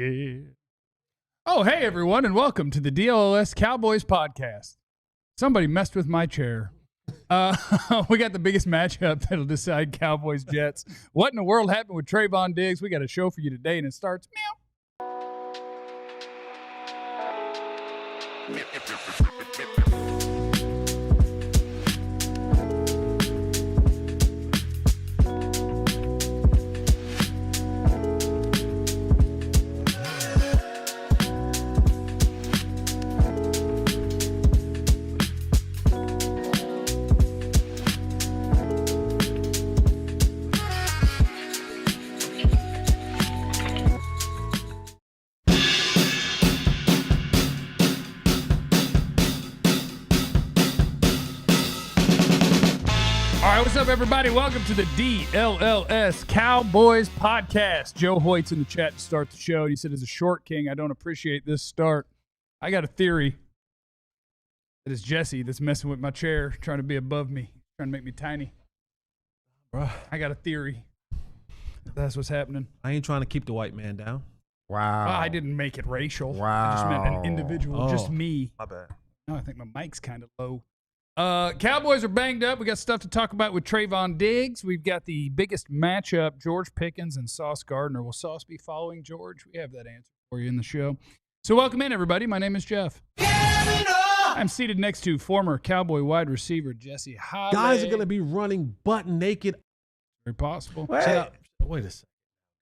Yeah. Oh, hey, everyone, and welcome to the DLLS Cowboys podcast. Somebody messed with my chair. We got the biggest matchup that'll decide Cowboys-Jets. What in the world happened with Trevon Diggs? We got a show for you today, and it starts meow. What's up, everybody? Welcome to the DLLS Cowboys podcast. Joe Hoyt's in the chat to start the show. He said, as a short king, I don't appreciate this start. I got a theory that it's Jesse that's messing with my chair, trying to be above me, trying to make me tiny. I got a theory. That's what's happening. I ain't trying to keep the white man down. Wow. I didn't make it racial. Wow. I just meant an individual, just me. My bad. No, I think my mic's kind of low. Cowboys are banged up. We got stuff to talk about with Trevon Diggs. We've got the biggest matchup, George Pickens and Sauce Gardner. Will Sauce be following George? We have that answer for you in the show. So welcome in, everybody. My name is Jeff. I'm seated next to former Cowboy wide receiver Jesse Holley. Guys are going to be running butt naked. Very possible. Wait a second.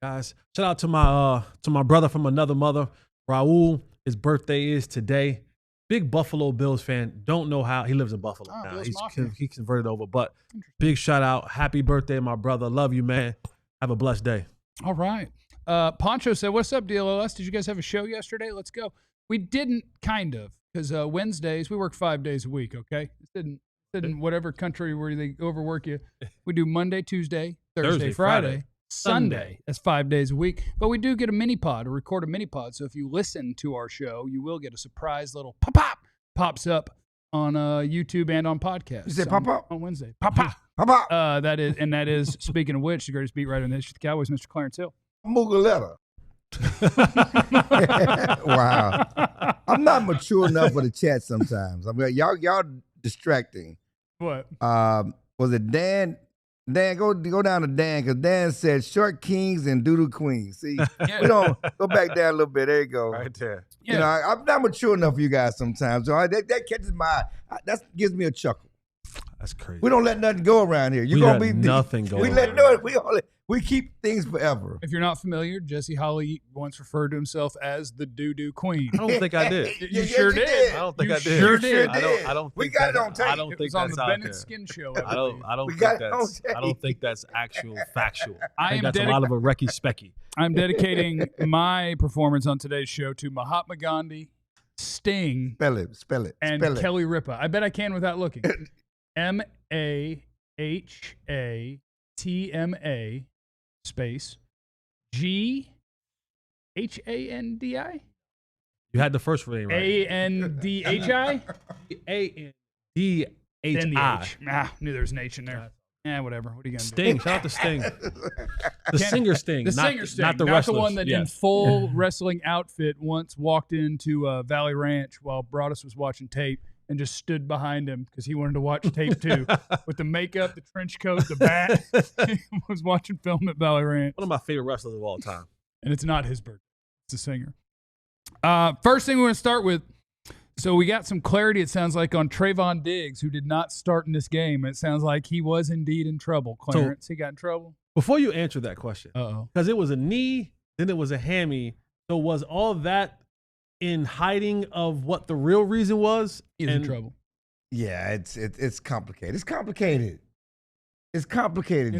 Guys, shout out to my brother from another mother, Raul. His birthday is today. Big Buffalo Bills fan. Don't know how. He lives in Buffalo now. He converted over. But big shout out. Happy birthday, my brother. Love you, man. Have a blessed day. All right. Poncho said, what's up, DLLS? Did you guys have a show yesterday? Let's go. We didn't, kind of, because Wednesdays, we work 5 days a week, okay? It didn't whatever country where they overwork you. We do Monday, Tuesday, Thursday, Friday. Sunday. That's 5 days a week. But we do get a mini pod, or record a mini pod. So if you listen to our show, you will get a surprise little pop pops up on YouTube and on podcasts. You say pop on Wednesday. Pop. That is speaking of which, the greatest beat writer in the history of the Cowboys, Mr. Clarence Hill. Mugaletta. Wow. I'm not mature enough for the chat sometimes. I mean, y'all distracting. What? Was it Dan? Dan, go down to Dan, because Dan said short kings and doodoo queens. See, we don't go back down a little bit. There you go. Right there. Yeah. You know, I'm not mature enough for you guys sometimes. So that catches my eye. That gives me a chuckle. That's crazy. We don't let nothing go around here. We let nothing go. We keep things forever. If you're not familiar, Jesse Holley once referred to himself as the doo-doo queen. I don't think I did. You sure did. I don't think You I did. sure did. I don't We think got it on tape. I don't It think was on that's the out Bennett there. Skin Show. I don't think that's actual factual. I think that's a lot of a Recky Specky. I'm dedicating my performance on today's show to Mahatma Gandhi, Sting, Spell it. and Kelly Ripa. I bet I can without looking. MAHATMA space GHANDI You had the first name right. ANDHI ANDHI. Knew there was an H in there. Yeah, whatever. What are you gonna Sting. do? Shout out to Sting. The singer Sting. The not, singer Sting, not the not wrestler. the one that in full wrestling outfit once walked into Valley Ranch while Broadus was watching tape and just stood behind him because he wanted to watch tape too. With the makeup, the trench coat, the bat. He was watching film at Valley Ranch. One of my favorite wrestlers of all time. And it's not his birthday. It's a singer. First thing we're going to start with, so we got some clarity, it sounds like, on Trevon Diggs, who did not start in this game. It sounds like he was indeed in trouble. Clarence, he got in trouble? Before you answer that question, Uh-oh. because it was a knee, then it was a hammy, so was all that in hiding of what the real reason was? He's in trouble. Yeah, it's complicated. It's complicated. In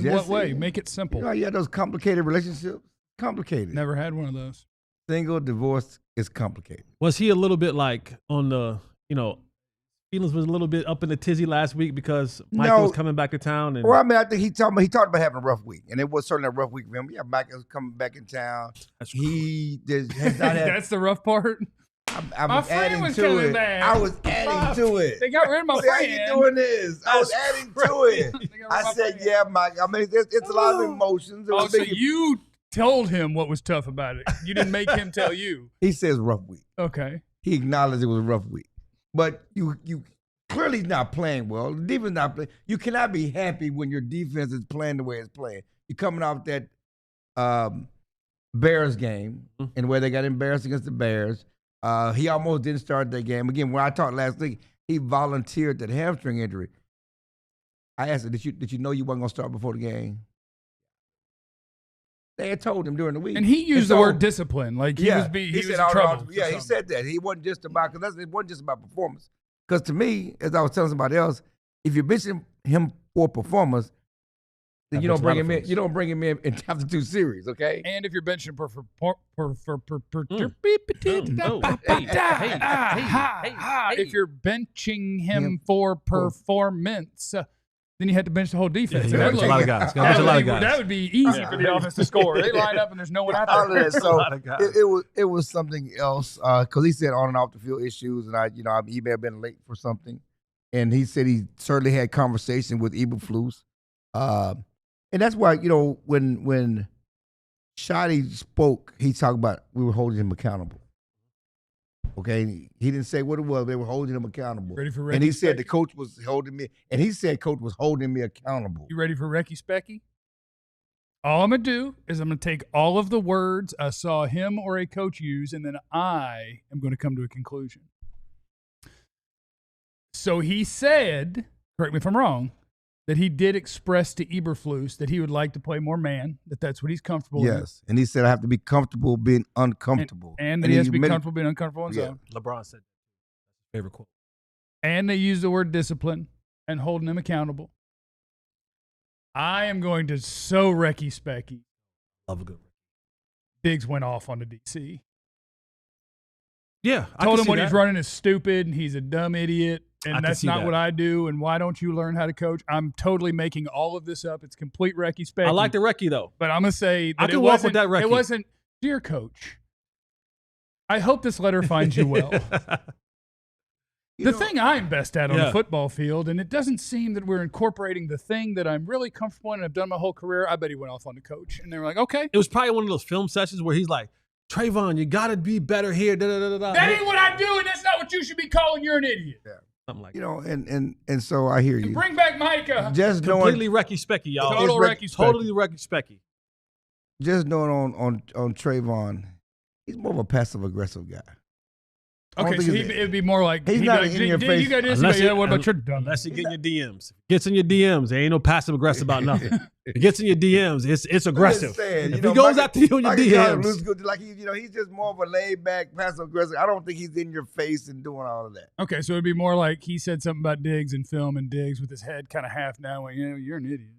Jesse. what way? Make it simple. You know, you have those complicated relationships. Complicated. Never had one of those. Single, divorce is complicated. Was he a little bit like on the, feelings was a little bit up in the tizzy last week because Michael was coming back to town? And well, I mean, I think he talked about having a rough week, and it was certainly a rough week for him. Yeah, Michael's coming back in town. He has not had. That's the rough part. I was adding was to coming it. back. I was adding to it. They got rid of my See friend. how you doing this? I was adding to it. I said, yeah, Mike. I mean, it's a lot of emotions. Oh, so you told him what was tough about it. You didn't make him tell you. He says rough week. Okay. He acknowledged it was a rough week. But you clearly not playing well. The defense not playing. You cannot be happy when your defense is playing the way it's playing. You're coming off that Bears game and where they got embarrassed against the Bears. He almost didn't start that game. Again, when I talked last week, he volunteered that hamstring injury. I asked him, did you know you wasn't going to start before the game? They had told him during the week. And he used the word discipline. Like he was in trouble. Yeah, he said that. He wasn't just about, because it wasn't just about performance. Because to me, as I was telling somebody else, if you're benching him for performance, then you don't bring him in. You don't bring him in after 2 series, okay? And if you're benching if you're benching him for performance, then you had to bench the whole defense. Yeah, a lot of guys. That would be easy for the offense to score. They line up and there's no one out there. So it was something else because he said on and off the field issues, and he may have been late for something, and he said he certainly had conversation with Eberflus. And that's why, when Shotty spoke, he talked about we were holding him accountable. Okay? He didn't say what it was. They were holding him accountable. Ready for Recky And he said Specky? the coach was holding me, and he said coach was holding me accountable. You ready for Recky Specky? All I'm going to do is I'm going to take all of the words I saw him or a coach use, and then I am going to come to a conclusion. So he said, correct me if I'm wrong, that he did express to Eberflus that he would like to play more man, that's what he's comfortable with. Yes, and he said I have to be comfortable being uncomfortable. And that he has to be comfortable being uncomfortable in zone. LeBron said favorite quote. And they use the word discipline and holding him accountable. I am going to so Recky Specky. Love a good. Diggs went off on the DC. Yeah, I told him what he's running is stupid and he's a dumb idiot. And that's not what I do. And why don't you learn how to coach? I'm totally making all of this up. It's complete Recky Specky. I like the Recky, though. But I'm going to say that I can walk with that Recky. It wasn't, dear coach, I hope this letter finds you well. The thing I'm best at on the football field, and it doesn't seem that we're incorporating the thing that I'm really comfortable in and I've done my whole career. I bet he went off on the coach. And they were like, okay. It was probably one of those film sessions where he's like, Trevon, you got to be better here. That ain't what I do, and that's not what you should be calling. You're an idiot. Yeah. Something like and so I hear you. Bring back Micah. Just completely Recky Specky, y'all. Totally Recky Specky. Just knowing on Trevon, he's more of a passive aggressive guy. Okay, so it'd be more like he's not in your face. You got this, what about your dumb? Unless he get in your DMs. Gets in your DMs, there ain't no passive aggressive about nothing. It gets in your DMs, it's aggressive. Saying, if he goes after you in your DMs, like he's just more of a laid back, passive aggressive. I don't think he's in your face and doing all of that. Okay, so it'd be more like he said something about Diggs in film, and Diggs with his head kind of half down, like, you're an idiot.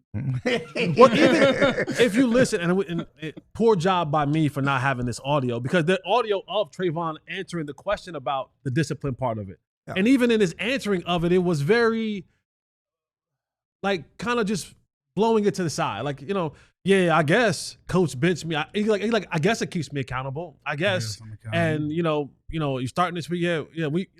Well, even if you listen, and poor job by me for not having this audio, because the audio of Trevon answering the question about the discipline part of it, and even in his answering of it, it was very like kind of just blowing it to the side, like I guess coach benched me. He's like I guess it keeps me accountable. I guess, and you're starting this week.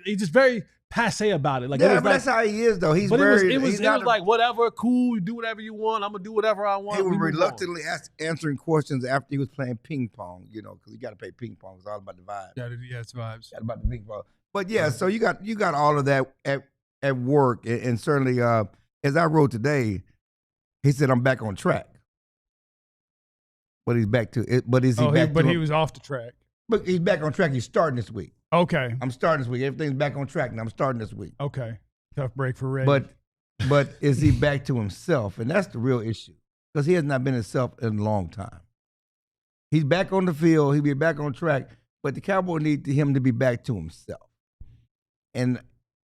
He's just very passe about it. Like, but that's how he is, though. He's very. It was like whatever, cool. You do whatever you want. I'm gonna do whatever I want. He was reluctantly answering questions after he was playing ping pong. Because you got to play ping pong. It's all about the vibe. Yeah, it's vibes. It's about the ping pong. But so you got all of that at work, and certainly as I wrote today, he said I'm back on track. But he's back to it. But is he back? But he was off the track. But he's back on track. He's starting this week. Okay. I'm starting this week. Everything's back on track, and I'm starting this week. Okay. Tough break for Red. But is he back to himself? And that's the real issue, because he has not been himself in a long time. He's back on the field. He'll be back on track. But the Cowboys need him to be back to himself. And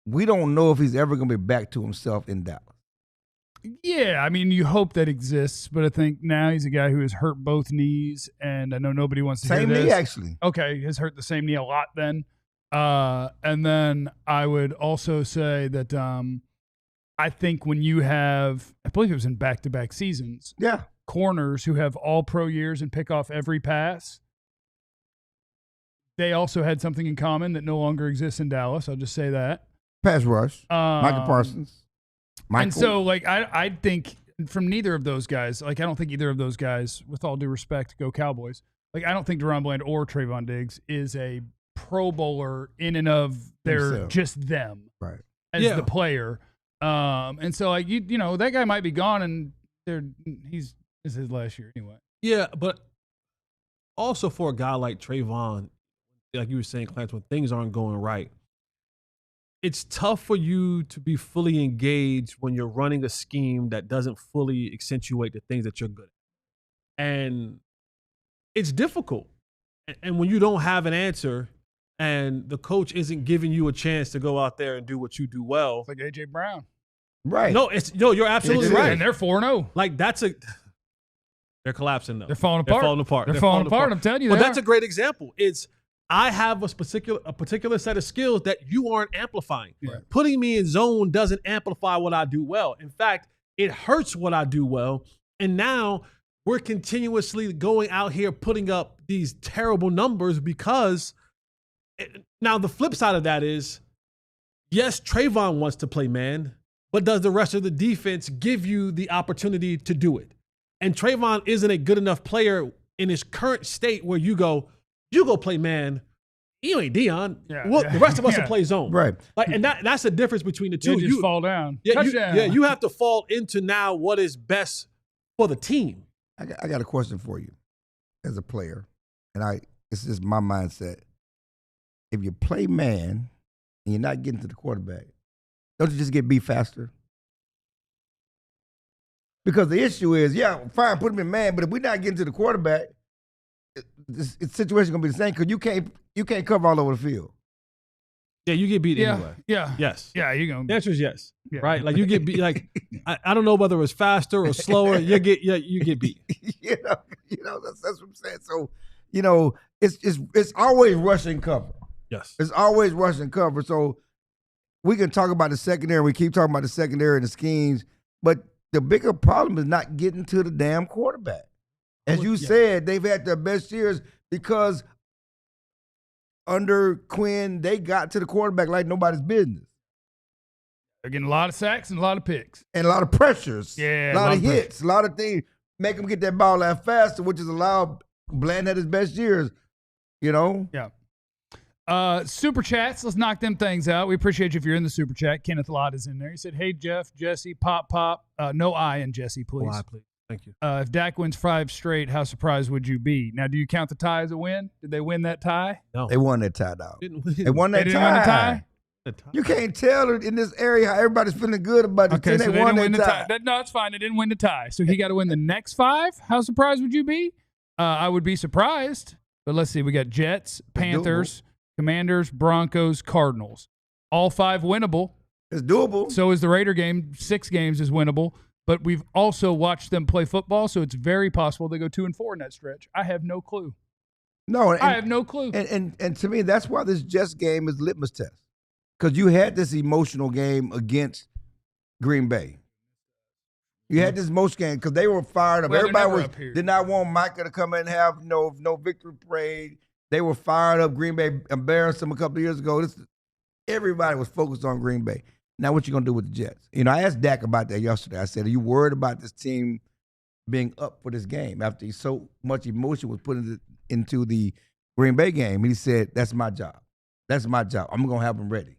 we don't know if he's ever going to be back to himself in Dallas. Yeah, I mean, you hope that exists, but I think now he's a guy who has hurt both knees, and I know nobody wants to hear this. Same knee, actually. Okay, has hurt the same knee a lot then. And then I would also say that I think when you have, I believe it was in back-to-back seasons, corners who have all pro years and pick off every pass, they also had something in common that no longer exists in Dallas. I'll just say that. Pass rush. Michael Parsons. And so, like, I think from neither of those guys. Like, I don't think either of those guys, with all due respect, go Cowboys. Like, I don't think DaRon Bland or Trevon Diggs is a Pro Bowler in and of their just them as the player. And so, like, you know, that guy might be gone, and this is his last year anyway. Yeah, but also for a guy like Trevon, like you were saying, Clarence, when things aren't going right, it's tough for you to be fully engaged when you're running a scheme that doesn't fully accentuate the things that you're good at. And it's difficult. And when you don't have an answer and the coach isn't giving you a chance to go out there and do what you do well. It's like A.J. Brown. Right. No, you're absolutely right. And they're 4-0. Like, they're collapsing though. They're falling apart. They're falling apart. I'm telling you. But that's a great example. I have a particular set of skills that you aren't amplifying. Right. Putting me in zone doesn't amplify what I do well. In fact, it hurts what I do well. And now we're continuously going out here putting up these terrible numbers because now the flip side of that is, yes, Trevon wants to play man, but does the rest of the defense give you the opportunity to do it? And Trevon isn't a good enough player in his current state where you go play man. You ain't Deion. The rest of us will play zone. Right. Like, and that's the difference between the two. You just fall down. You have to fall into now what is best for the team. I got a question for you as a player, and this is my mindset. If you play man and you're not getting to the quarterback, don't you just get beat faster? Because the issue is, fine, put him in man, but if we're not getting to the quarterback, the situation gonna be the same because you can't cover all over the field. Yeah, you get beat anyway. Yeah. Yes. Yeah, you're gonna. The answer is yes. Yeah. Right? Like, you get beat. Like, I don't know whether it's faster or slower. You get beat. you know that's what I'm saying. So, you know, it's always rushing cover. Yes. It's always rushing cover. So we can talk about the secondary. We keep talking about the secondary and the schemes, but the bigger problem is not getting to the damn quarterback. As you said, they've had their best years because under Quinn, they got to the quarterback like nobody's business. They're getting a lot of sacks and a lot of picks. And a lot of pressures. Yeah. A lot of hits. A lot of things make them get that ball out faster, which is allowed Bland at his best years, you know? Yeah. Super chats. Let's knock them things out. We appreciate you if you're in the super chat. Kenneth Lott is in there. He said, "Hey, Jeff, Jesse, pop. No I in Jesse, please. Oh, I, please. Thank you. If Dak wins 5 straight, how surprised would you be?" Now, do you count the tie as a win? Did they win that tie? No. They won that tie, dog. They won They that didn't win the tie? You can't tell in this area how everybody's feeling good about it. Okay, so they won didn't win the tie. No, it's fine. They didn't win the tie. So he got to win the next 5? How surprised would you be? I would be surprised. But let's see. We got Jets, Panthers, Commanders, Broncos, Cardinals. All 5 winnable. It's doable. So is the Raider game. 6 games is winnable. But we've also watched them play football, so it's very possible they go 2-4 in that stretch. I have no clue. No, I have no clue. And to me, that's why this Jets game is litmus test. Because you had this emotional game against Green Bay. You had this emotional game because they were fired up. Well, everybody did not want Micah to come in and have no victory parade. They were fired up. Green Bay embarrassed them a couple of years ago. Everybody was focused on Green Bay. Now what you going to do with the Jets? You know, I asked Dak about that yesterday. I said, are you worried about this team being up for this game after so much emotion was put into the Green Bay game? And he said, that's my job. That's my job. I'm going to have them ready.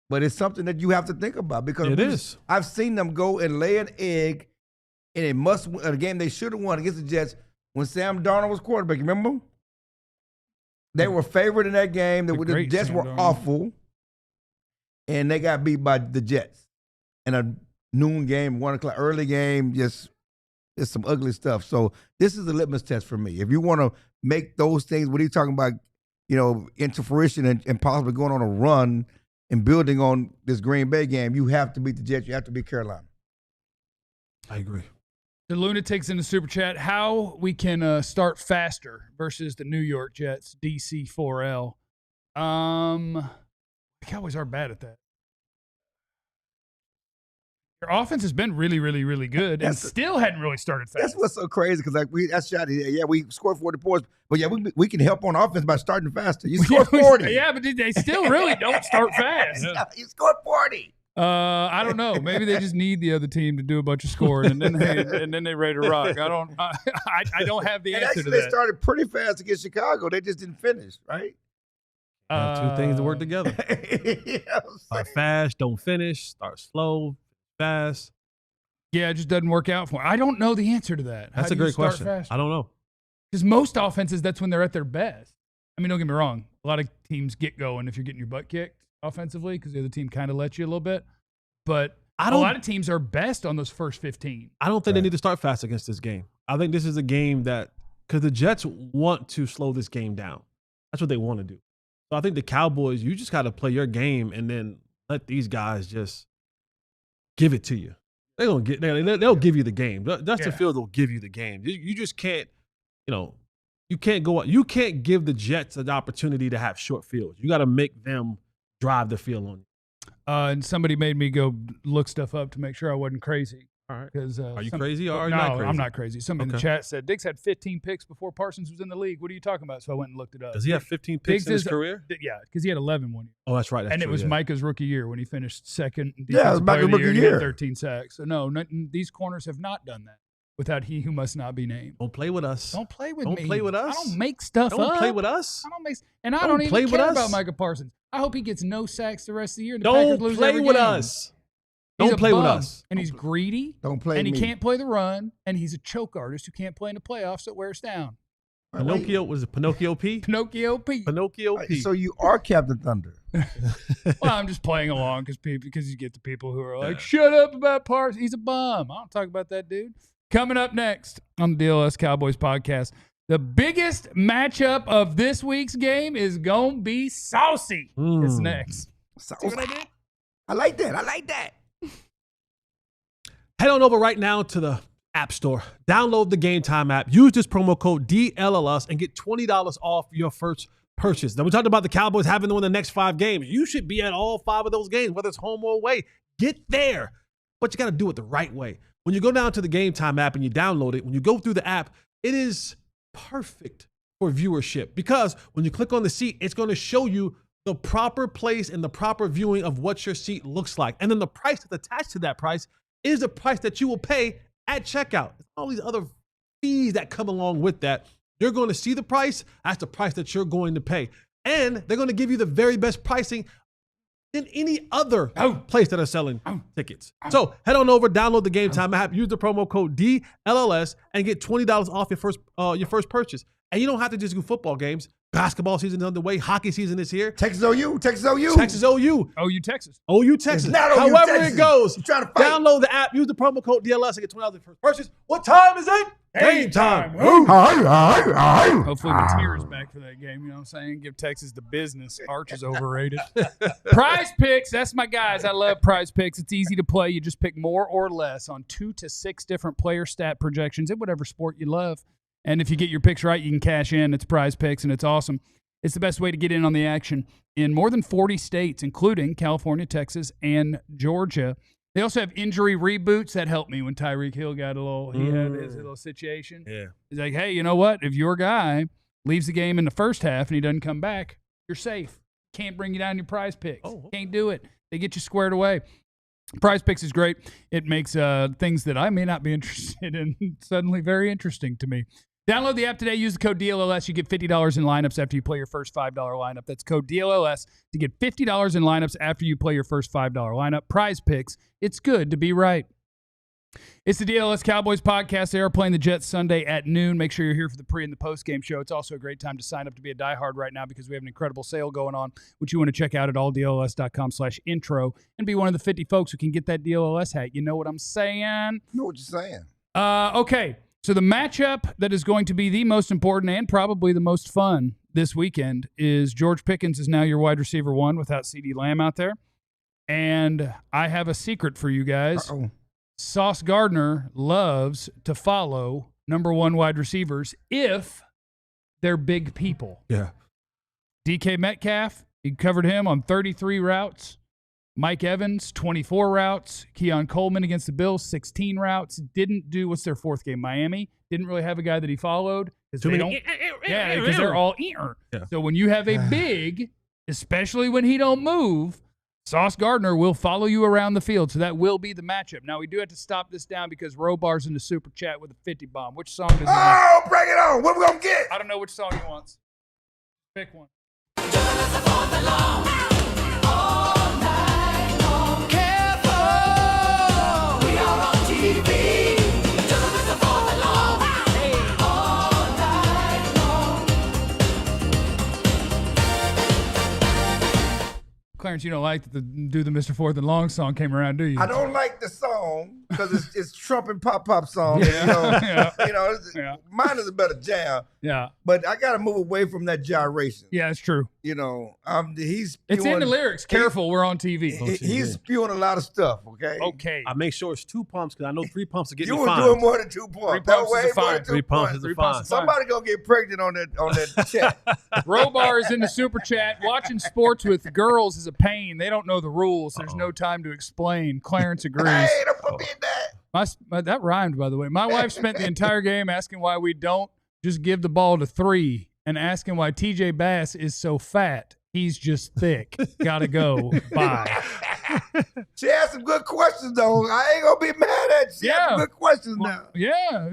But it's something that you have to think about because I've seen them go and lay an egg in a game they should have won against the Jets when Sam Darnold was quarterback. You remember? They were favored in that game. The Jets were awful. And they got beat by the Jets in a noon game, 1 o'clock, early game, just some ugly stuff. So this is a litmus test for me. If you want to make those things, what are you talking about, you know, into fruition and possibly going on a run and building on this Green Bay game, you have to beat the Jets. You have to beat Carolina. I agree. The Lunatics in the super chat, how we can start faster versus the New York Jets, DC4L. The Cowboys are bad at that. Their offense has been really, really, really good and still hadn't really started fast. That's what's so crazy because we scored 40 points, but we can help on offense by starting faster. You scored 40. Yeah, but they still really don't start fast. You scored 40. I don't know. Maybe they just need the other team to do a bunch of scoring, and then they ready to rock. I don't have the answer to that. They started pretty fast against Chicago. They just didn't finish, right? Two things that work together. Start fast, don't finish. Start slow, fast. Yeah, it just doesn't work out for me. I don't know the answer to that. That's a great question. I don't know. Because most offenses, that's when they're at their best. I mean, don't get me wrong. A lot of teams get going if you're getting your butt kicked offensively because the other team kind of lets you a little bit. But a lot of teams are best on those first 15. I don't think they need to start fast against this game. I think this is a game that – because the Jets want to slow this game down. That's what they want to do. So I think the Cowboys, you just got to play your game and then let these guys just give it to you. They'll give you the game. Justin Fields will give you the game. You just can't, you can't go. You can't give the Jets an opportunity to have short fields. You got to make them drive the field on you. And somebody made me go look stuff up to make sure I wasn't crazy. All right. Are you crazy or are you no, not crazy? I'm not crazy. Somebody in the chat said Diggs had 15 picks before Parsons was in the league. What are you talking about? So I went and looked it up. Does he have 15 picks in his career? Yeah, because he had 11 one year. Oh, that's right. It was Micah's rookie year when he finished second. Yeah, it was Micah's rookie year. He had 13 sacks. So no, these corners have not done that without he who must not be named. Don't play with us. Don't play with me. Don't play with us. I don't make stuff up. Don't play with us. I don't make. And I don't even care about Micah Parsons. I hope he gets no sacks the rest of the year. And the don't Packers lose play every with game. us. Don't play with us. And he's greedy. Don't play and me. he can't play the run. And he's a choke artist who can't play in the playoffs that wears down. Pinocchio, was it Pinocchio P? Pinocchio P. Pinocchio P. So you are Captain Thunder. Well, I'm just playing along because you get the people who are like, shut up about Parsons. He's a bum. I don't talk about that dude. Coming up next on the DLLS Cowboys podcast, the biggest matchup of this week's game is going to be saucy. It's next. See what I did? I like that. Head on over right now to the App Store. Download the Game Time app. Use this promo code DLLS and get $20 off your first purchase. Now, we talked about the Cowboys having to win the next 5 games. You should be at all 5 of those games, whether it's home or away. Get there. But you got to do it the right way. When you go down to the Game Time app and you download it, when you go through the app, it is perfect for viewership because when you click on the seat, it's going to show you the proper place and the proper viewing of what your seat looks like. And then the price that's attached to that price is the price that you will pay at checkout. All these other fees that come along with that. You're going to see the price. That's the price that you're going to pay. And they're going to give you the very best pricing than any other place that are selling tickets. So head on over, download the Game Time app, use the promo code DLLS, and get $20 off your first purchase. And you don't have to just do football games. Basketball season is underway. Hockey season is here. Texas OU. OU Texas. OU Texas. It's not OU However Texas. it goes, You're trying to fight. download the app, use the promo code DLS and get $20 for first purchase. What time is it? Game time. Hopefully Matier's back for that game. You know what I'm saying? Give Texas the business. Arch is overrated. Prize Picks. That's my guys. I love Prize Picks. It's easy to play. You just pick more or less on 2 to 6 different player stat projections in whatever sport you love. And if you get your picks right, you can cash in. It's Prize Picks, and it's awesome. It's the best way to get in on the action in more than 40 states, including California, Texas, and Georgia. They also have injury reboots. That helped me when Tyreek Hill got he had his little situation. Yeah. He's like, hey, you know what? If your guy leaves the game in the first half and he doesn't come back, you're safe. Can't bring you down your Prize Picks. Can't do it. They get you squared away. Prize Picks is great. It makes things that I may not be interested in suddenly very interesting to me. Download the app today. Use the code DLLS. You get $50 in lineups after you play your first $5 lineup. That's code DLLS to get $50 in lineups after you play your first $5 lineup. Prize Picks. It's good to be right. It's the DLLS Cowboys podcast. They are playing the Jets Sunday at noon. Make sure you're here for the pre and the post-game show. It's also a great time to sign up to be a diehard right now because we have an incredible sale going on, which you want to check out at alldlls.com/intro and be one of the 50 folks who can get that DLLS hat. You know what I'm saying? I know what you're saying. Okay. So the matchup that is going to be the most important and probably the most fun this weekend is George Pickens is now your wide receiver 1 without CeeDee Lamb out there. And I have a secret for you guys. Sauce Gardner loves to follow number 1 wide receivers if they're big people. Yeah. DK Metcalf, he covered him on 33 routes. Mike Evans, 24 routes. Keon Coleman against the Bills, 16 routes. Didn't do, what's their 4th game? Miami. Didn't really have a guy that he followed. Because they're all eater. Yeah. So when you have a big, especially when he don't move, Sauce Gardner will follow you around the field, so that will be the matchup. Now, we do have to stop this down because Robar's in the super chat with a 50 bomb. Which song does he want? Oh, bring it on. What we going to get? I don't know which song he wants. Pick one. Clarence, you don't like that the Mr. Fourth and Long song came around, do you? I don't like the song because it's Trump and Pop song. Yeah. Mine is a better jam. Yeah. But I got to move away from that gyration. Yeah, it's true. He's spewing, it's in the lyrics. Careful, we're on TV. He's spewing a lot of stuff, okay? Okay. I make sure it's 2 pumps because I know 3 pumps are getting You fined. were doing more than 2 pumps. 3 pumps is a fine. 3 pumps is a fine. Somebody going to get pregnant on that chat. Robar is in the super chat. Watching sports with girls is a pain. They don't know the rules. There's no time to explain. Clarence agrees. Hey, don't put me in that. That rhymed, by the way. My wife spent the entire game asking why we don't just give the ball to 3 and asking why TJ Bass is so fat. He's just thick. Gotta go. Bye. She asked some good questions, though. I ain't going to be mad at you. She asked some good questions now. Yeah.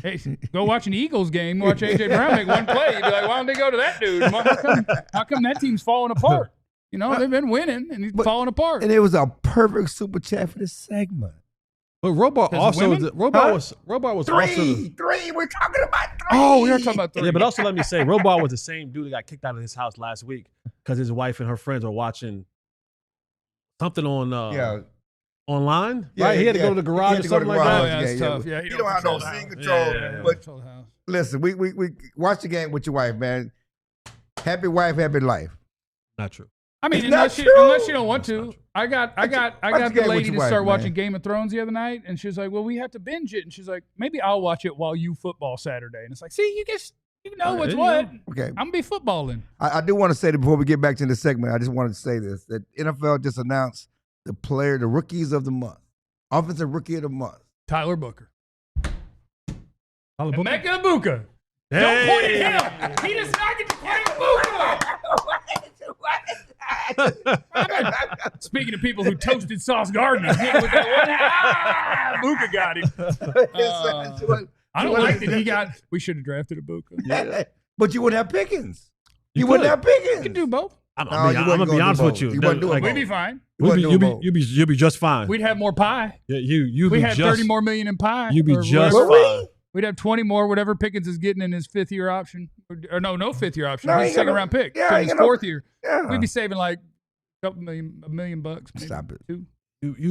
Hey, go watch an Eagles game. Watch A.J. Brown make one play. You'd be like, why don't they go to that dude? How come that team's falling apart? They've been winning, and he's falling apart. And it was a perfect super chat for this segment. But Robar also was three. We're talking about 3. Oh, we are talking about 3. Yeah, but also let me say, Robar was the same dude that got kicked out of his house last week because his wife and her friends were watching something on online. Yeah, right? He had to go to the garage or something like that. Oh, yeah, it's tough. Yeah, he don't have no scene control. But listen, we watch the game with your wife, man. Happy wife, happy life. Not true. I mean, unless you don't want to. I got the lady to start watching Game of Thrones the other night, and she was like, "Well, we have to binge it," and she's like, "Maybe I'll watch it while you football Saturday." And it's like, see, you know what's what. Okay, I'm gonna be footballing. I do want to say that before we get back to the segment, I just wanted to say this: that NFL just announced the rookies of the month, offensive rookie of the month, Tyler Booker. Emeka Egbuka. Hey. Don't point at him. He does not get to point at Booker. Speaking of people who toasted Sauce Gardner, Booker got him. I don't like that he got. We should have drafted a Booker. Yeah. But you would have Pickens. You wouldn't have Pickens. You can do both. I'm gonna be honest with you. We'd be fine. You'll be just fine. We'd have more pie. Yeah, we had 30 more million in pie. You'd be just fine. We'd have 20 more, whatever Pickens is getting in his 5th year option. Or no 5th year option. His second round pick. Yeah, so his 4th year. Yeah. We'd be saving like a million bucks. Maybe. Stop it. 2.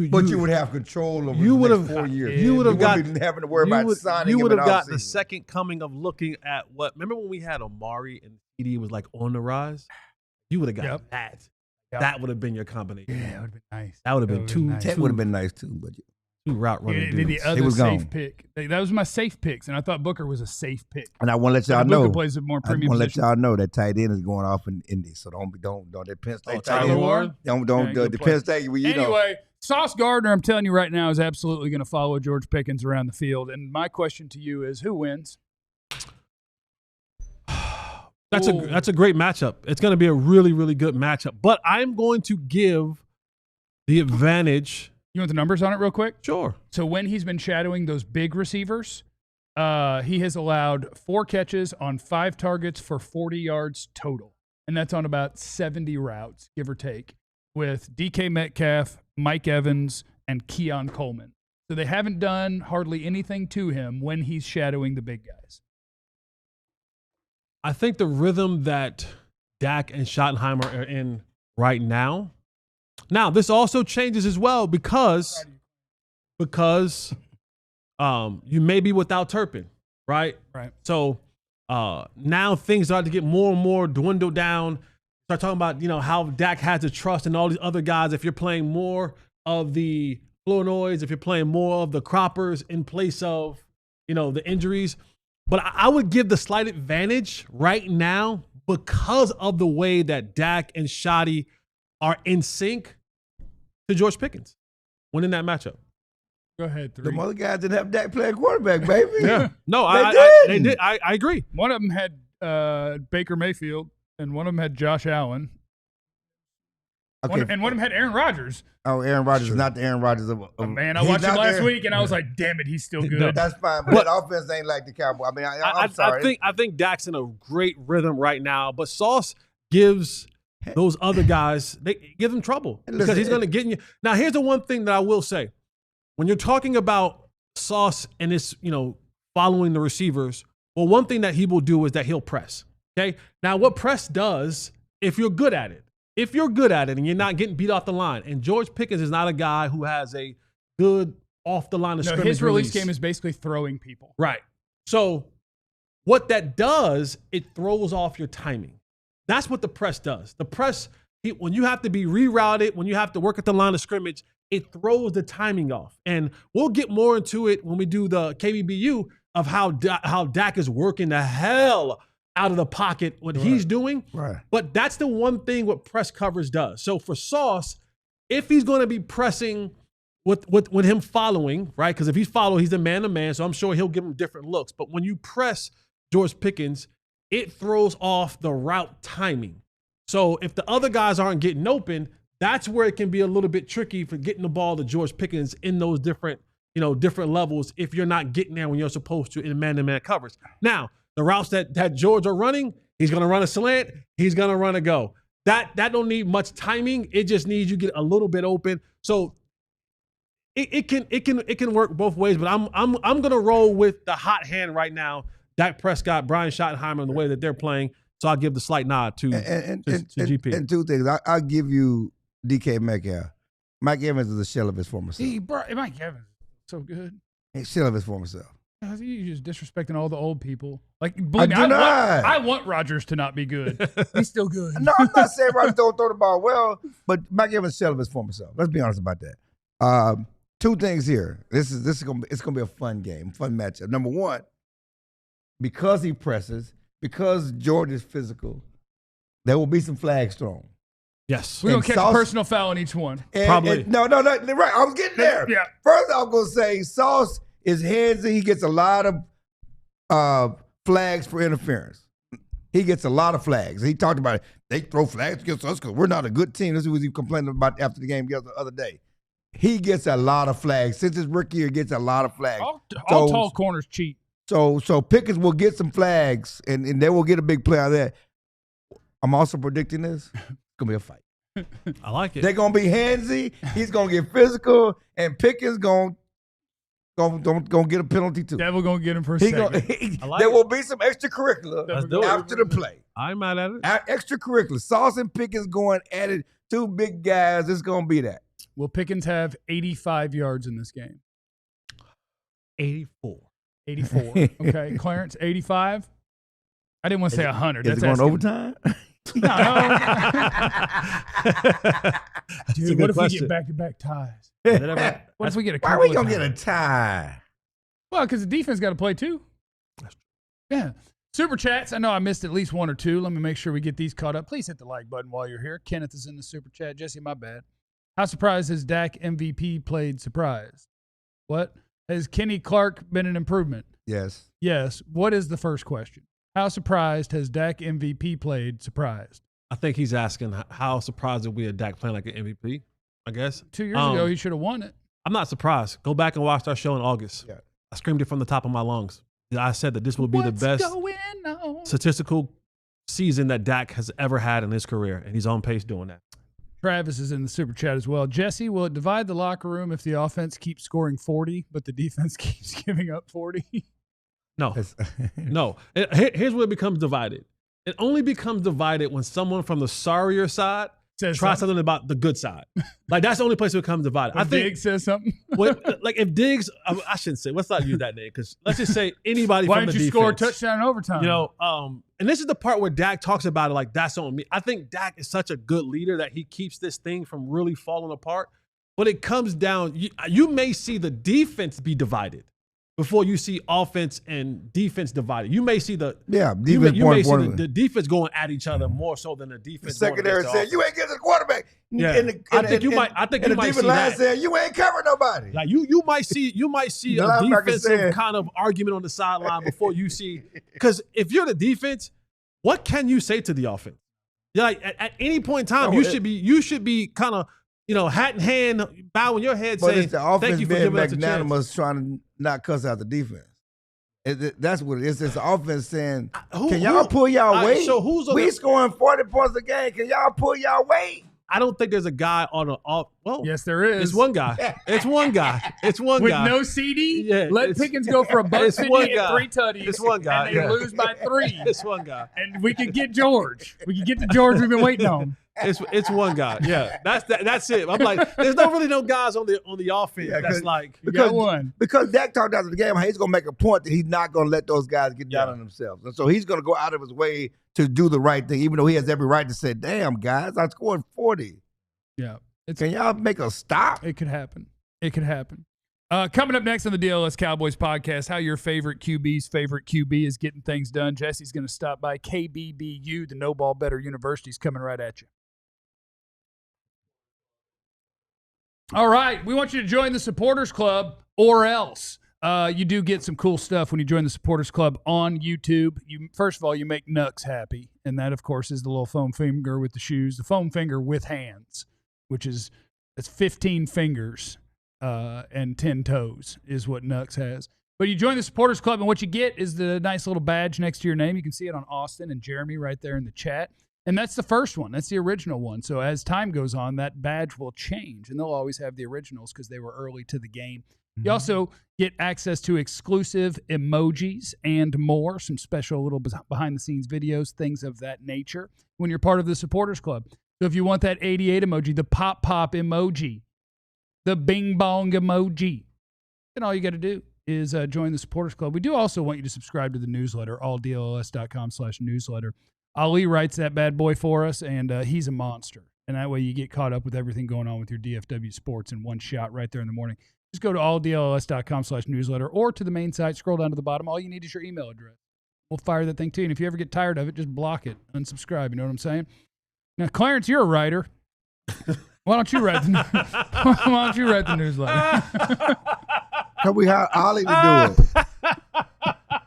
But you would have control over the next 4 years. You would have got having to worry about signing. You would have got the second coming of looking at what. Remember when we had Amari and CeeDee was like on the rise? You would have got that. Yep. That would have been your combination. Yeah, that would have been nice. That would have been two. That would have been nice too, but 2 route running dudes. The other safe pick. That was my safe picks, and I thought Booker was a safe pick. And I want to let y'all know. Booker plays a more premium position. Let y'all know that tight end is going off in Indy, so don't that Penn State Tyler Warren. Don't the Penn State. Anyway, Sauce Gardner, I'm telling you right now, is absolutely going to follow George Pickens around the field. And my question to you is, who wins? That's a great matchup. It's going to be a really, really good matchup. But I'm going to give the advantage. You want the numbers on it real quick? Sure. So when he's been shadowing those big receivers, he has allowed 4 catches on 5 targets for 40 yards total. And that's on about 70 routes, give or take, with DK Metcalf, Mike Evans, and Keon Coleman. So they haven't done hardly anything to him when he's shadowing the big guys. I think the rhythm that Dak and Schottenheimer are in right now. Now, this also changes as well because you may be without Turpin, right? Right. So now things start to get more and more dwindled down. Start talking about, how Dak has to trust in all these other guys. If you're playing more of the Flournoys, if you're playing more of the Croppers in place of, the injuries. But I would give the slight advantage right now because of the way that Dak and Shotty are in sync to George Pickens winning that matchup. Go ahead, 3. The other guys didn't have Dak playing quarterback, baby. Yeah. No, they did. I agree. One of them had Baker Mayfield, and one of them had Josh Allen. Okay. And one of them had Aaron Rodgers. Oh, Aaron Rodgers is not the Aaron Rodgers of man, I watched him last week, and I was like, damn it, he's still good. No, that's fine, but that offense ain't like the Cowboys. I mean, I'm sorry. I think Dak's in a great rhythm right now, but Sauce gives those other guys, they give them trouble because he's going to get in you. Now, here's the one thing that I will say. When you're talking about Sauce and this, following the receivers, well, one thing that he will do is that he'll press, okay? Now, what press does, if you're good at it, and you're not getting beat off the line, and George Pickens is not a guy who has a good off the line of scrimmage his release game is basically throwing people. Right. So what that does, it throws off your timing. That's what the press does. The press, when you have to be rerouted, when you have to work at the line of scrimmage, it throws the timing off. And we'll get more into it when we do the KBBU of how Dak is working the hell out of the pocket, what he's doing. Right. But that's the one thing what press coverage does. So for Sauce, if he's going to be pressing with him following, right? Because if he's following, he's a man-to-man, so I'm sure he'll give him different looks. But when you press George Pickens, it throws off the route timing. So if the other guys aren't getting open, that's where it can be a little bit tricky for getting the ball to George Pickens in those different levels if you're not getting there when you're supposed to in man-to-man coverage. Now, the routes that George are running, he's going to run a slant, he's going to run a go. That don't need much timing. It just needs you to get a little bit open. So it can work both ways, but I'm going to roll with the hot hand right now. Dak Prescott, Brian Schottenheimer, and the way that they're playing. So I'll give the slight nod to GP. And two things. I'll give you DK Metcalf. Mike Evans is a shell of his former self. Mike Evans, so good. He's a shell of his former self. You're just disrespecting all the old people. Like, I want Rodgers to not be good. He's still good. No, I'm not saying Rodgers don't throw the ball well, but Mike Evans is a shell of his former self. Let's be honest about that. Two things here. This is gonna be a fun game, fun matchup. Number one, because he presses, because George is physical, there will be some flags thrown. Yes. We're going to catch a personal foul in each one. Probably. No, right. I was getting there. Yeah. First, I was going to say Sauce is handsy. He gets a lot of flags for interference. He gets a lot of flags. He talked about it. They throw flags against us because we're not a good team. This is what he complained about after the game the other day. He gets a lot of flags. Since his rookie year, he gets a lot of flags. All tall corners cheat. So Pickens will get some flags, and they will get a big play out of that. I'm also predicting this. It's going to be a fight. I like it. They're going to be handsy. He's going to get physical, and Pickens going to get a penalty too. Devil going to get him for a second. There will be some extracurricular after the play. I'm mad at it. Extracurricular. Sauce and Pickens going at it. Two big guys. It's going to be that. Will Pickens have 85 yards in this game? 84. 84. Okay. Clarence, 85? I didn't want to say 100. Is it going overtime? No. Dude, what if we get back-to-back ties? What if we get a couple? Why are we going to get a tie? Well, because the defense got to play too. Yeah. Super chats. I know I missed at least one or two. Let me make sure we get these caught up. Please hit the like button while you're here. Kenneth is in the super chat. Jesse, my bad. How surprised has Dak MVP played surprised? What? Has Kenny Clark been an improvement? Yes. Yes. What is the first question? How surprised has Dak MVP played surprised? I think he's asking how surprised are we at Dak playing like an MVP, I guess. 2 years ago, he should have won it. I'm not surprised. Go back and watch our show in August. Yeah. I screamed it from the top of my lungs. I said that this will be the best statistical season that Dak has ever had in his career, and he's on pace doing that. Travis is in the super chat as well. Jesse, will it divide the locker room if the offense keeps scoring 40, but the defense keeps giving up 40? No. No. Here's where it becomes divided. It only becomes divided when someone from the sorrier side tries something about the good side. Like, that's the only place it becomes divided. When Diggs says something? Like, if Diggs, I shouldn't say, let's not use that name, because let's just say anybody Why from the didn't you defense. score a touchdown in overtime? And this is the part where Dak talks about it like, that's on me. I think Dak is such a good leader that he keeps this thing from really falling apart. But it comes down, you may see the defense be divided before you see offense and defense divided. You may see the defense going at each other more so than the defense. The secondary said, "You ain't getting the quarterback." Yeah, I think you might see that. Said, "You ain't covering nobody." Like you might see a defensive kind of argument on the sideline before you see, because if you're the defense, what can you say to the offense? Yeah, like at any point in time, you should be kind of, hat in hand, bowing your head, but saying, it's the offense "Thank you for being giving us a chance." magnanimous, trying to not cuss out the defense. That's what it is. It's the offense saying, "Can y'all pull y'all weight? So we scoring 40 points a game. Can y'all pull y'all weight?" I don't think there's a guy on the off. Well, yes, there is. It's one guy. It's one guy. It's one with guy no CD. Yeah, let Pickens go for a buck 50 and 3 tutties. It's one guy. And they lose by 3. It's one guy. And we could get George. We could get the George we've been waiting on. It's one guy. Yeah, that's it. I'm like, there's no guys on the offense that's like because Dak talked after the game how he's gonna make a point that he's not gonna let those guys get down on themselves, and so he's gonna go out of his way to do the right thing, even though he has every right to say, "Damn guys, I scored 40." Yeah, can y'all make a stop? It could happen. It could happen. Coming up next on the DLLS Cowboys podcast, how your favorite QB's favorite QB is getting things done. Jesse's going to stop by KBBU, the No Ball Better University, is coming right at you. All right, we want you to join the Supporters Club or else. You do get some cool stuff when you join the Supporters Club on YouTube. First of all, you make Nux happy, and that, of course, is the little foam finger with the shoes, the foam finger with hands, which is that's 15 fingers and 10 toes is what Nux has. But you join the Supporters Club, and what you get is the nice little badge next to your name. You can see it on Austin and Jeremy right there in the chat. And that's the first one. That's the original one. So as time goes on, that badge will change, and they'll always have the originals because they were early to the game. You also get access to exclusive emojis and more, some special little behind-the-scenes videos, things of that nature when you're part of the Supporters Club. So if you want that 88 emoji, the pop emoji, the bing-bong emoji, then all you got to do is join the Supporters Club. We do also want you to subscribe to the newsletter, alldlls.com/newsletter. Ali writes that bad boy for us, and he's a monster. And that way you get caught up with everything going on with your DFW sports in one shot right there in the morning. Just go to alldlls.com/newsletter or to the main site, scroll down to the bottom. All you need is your email address. We'll fire that thing to you. And if you ever get tired of it, just block it, unsubscribe. You know what I'm saying? Now, Clarence, you're a writer. Why don't you write the newsletter? Can we hire Ollie to do it?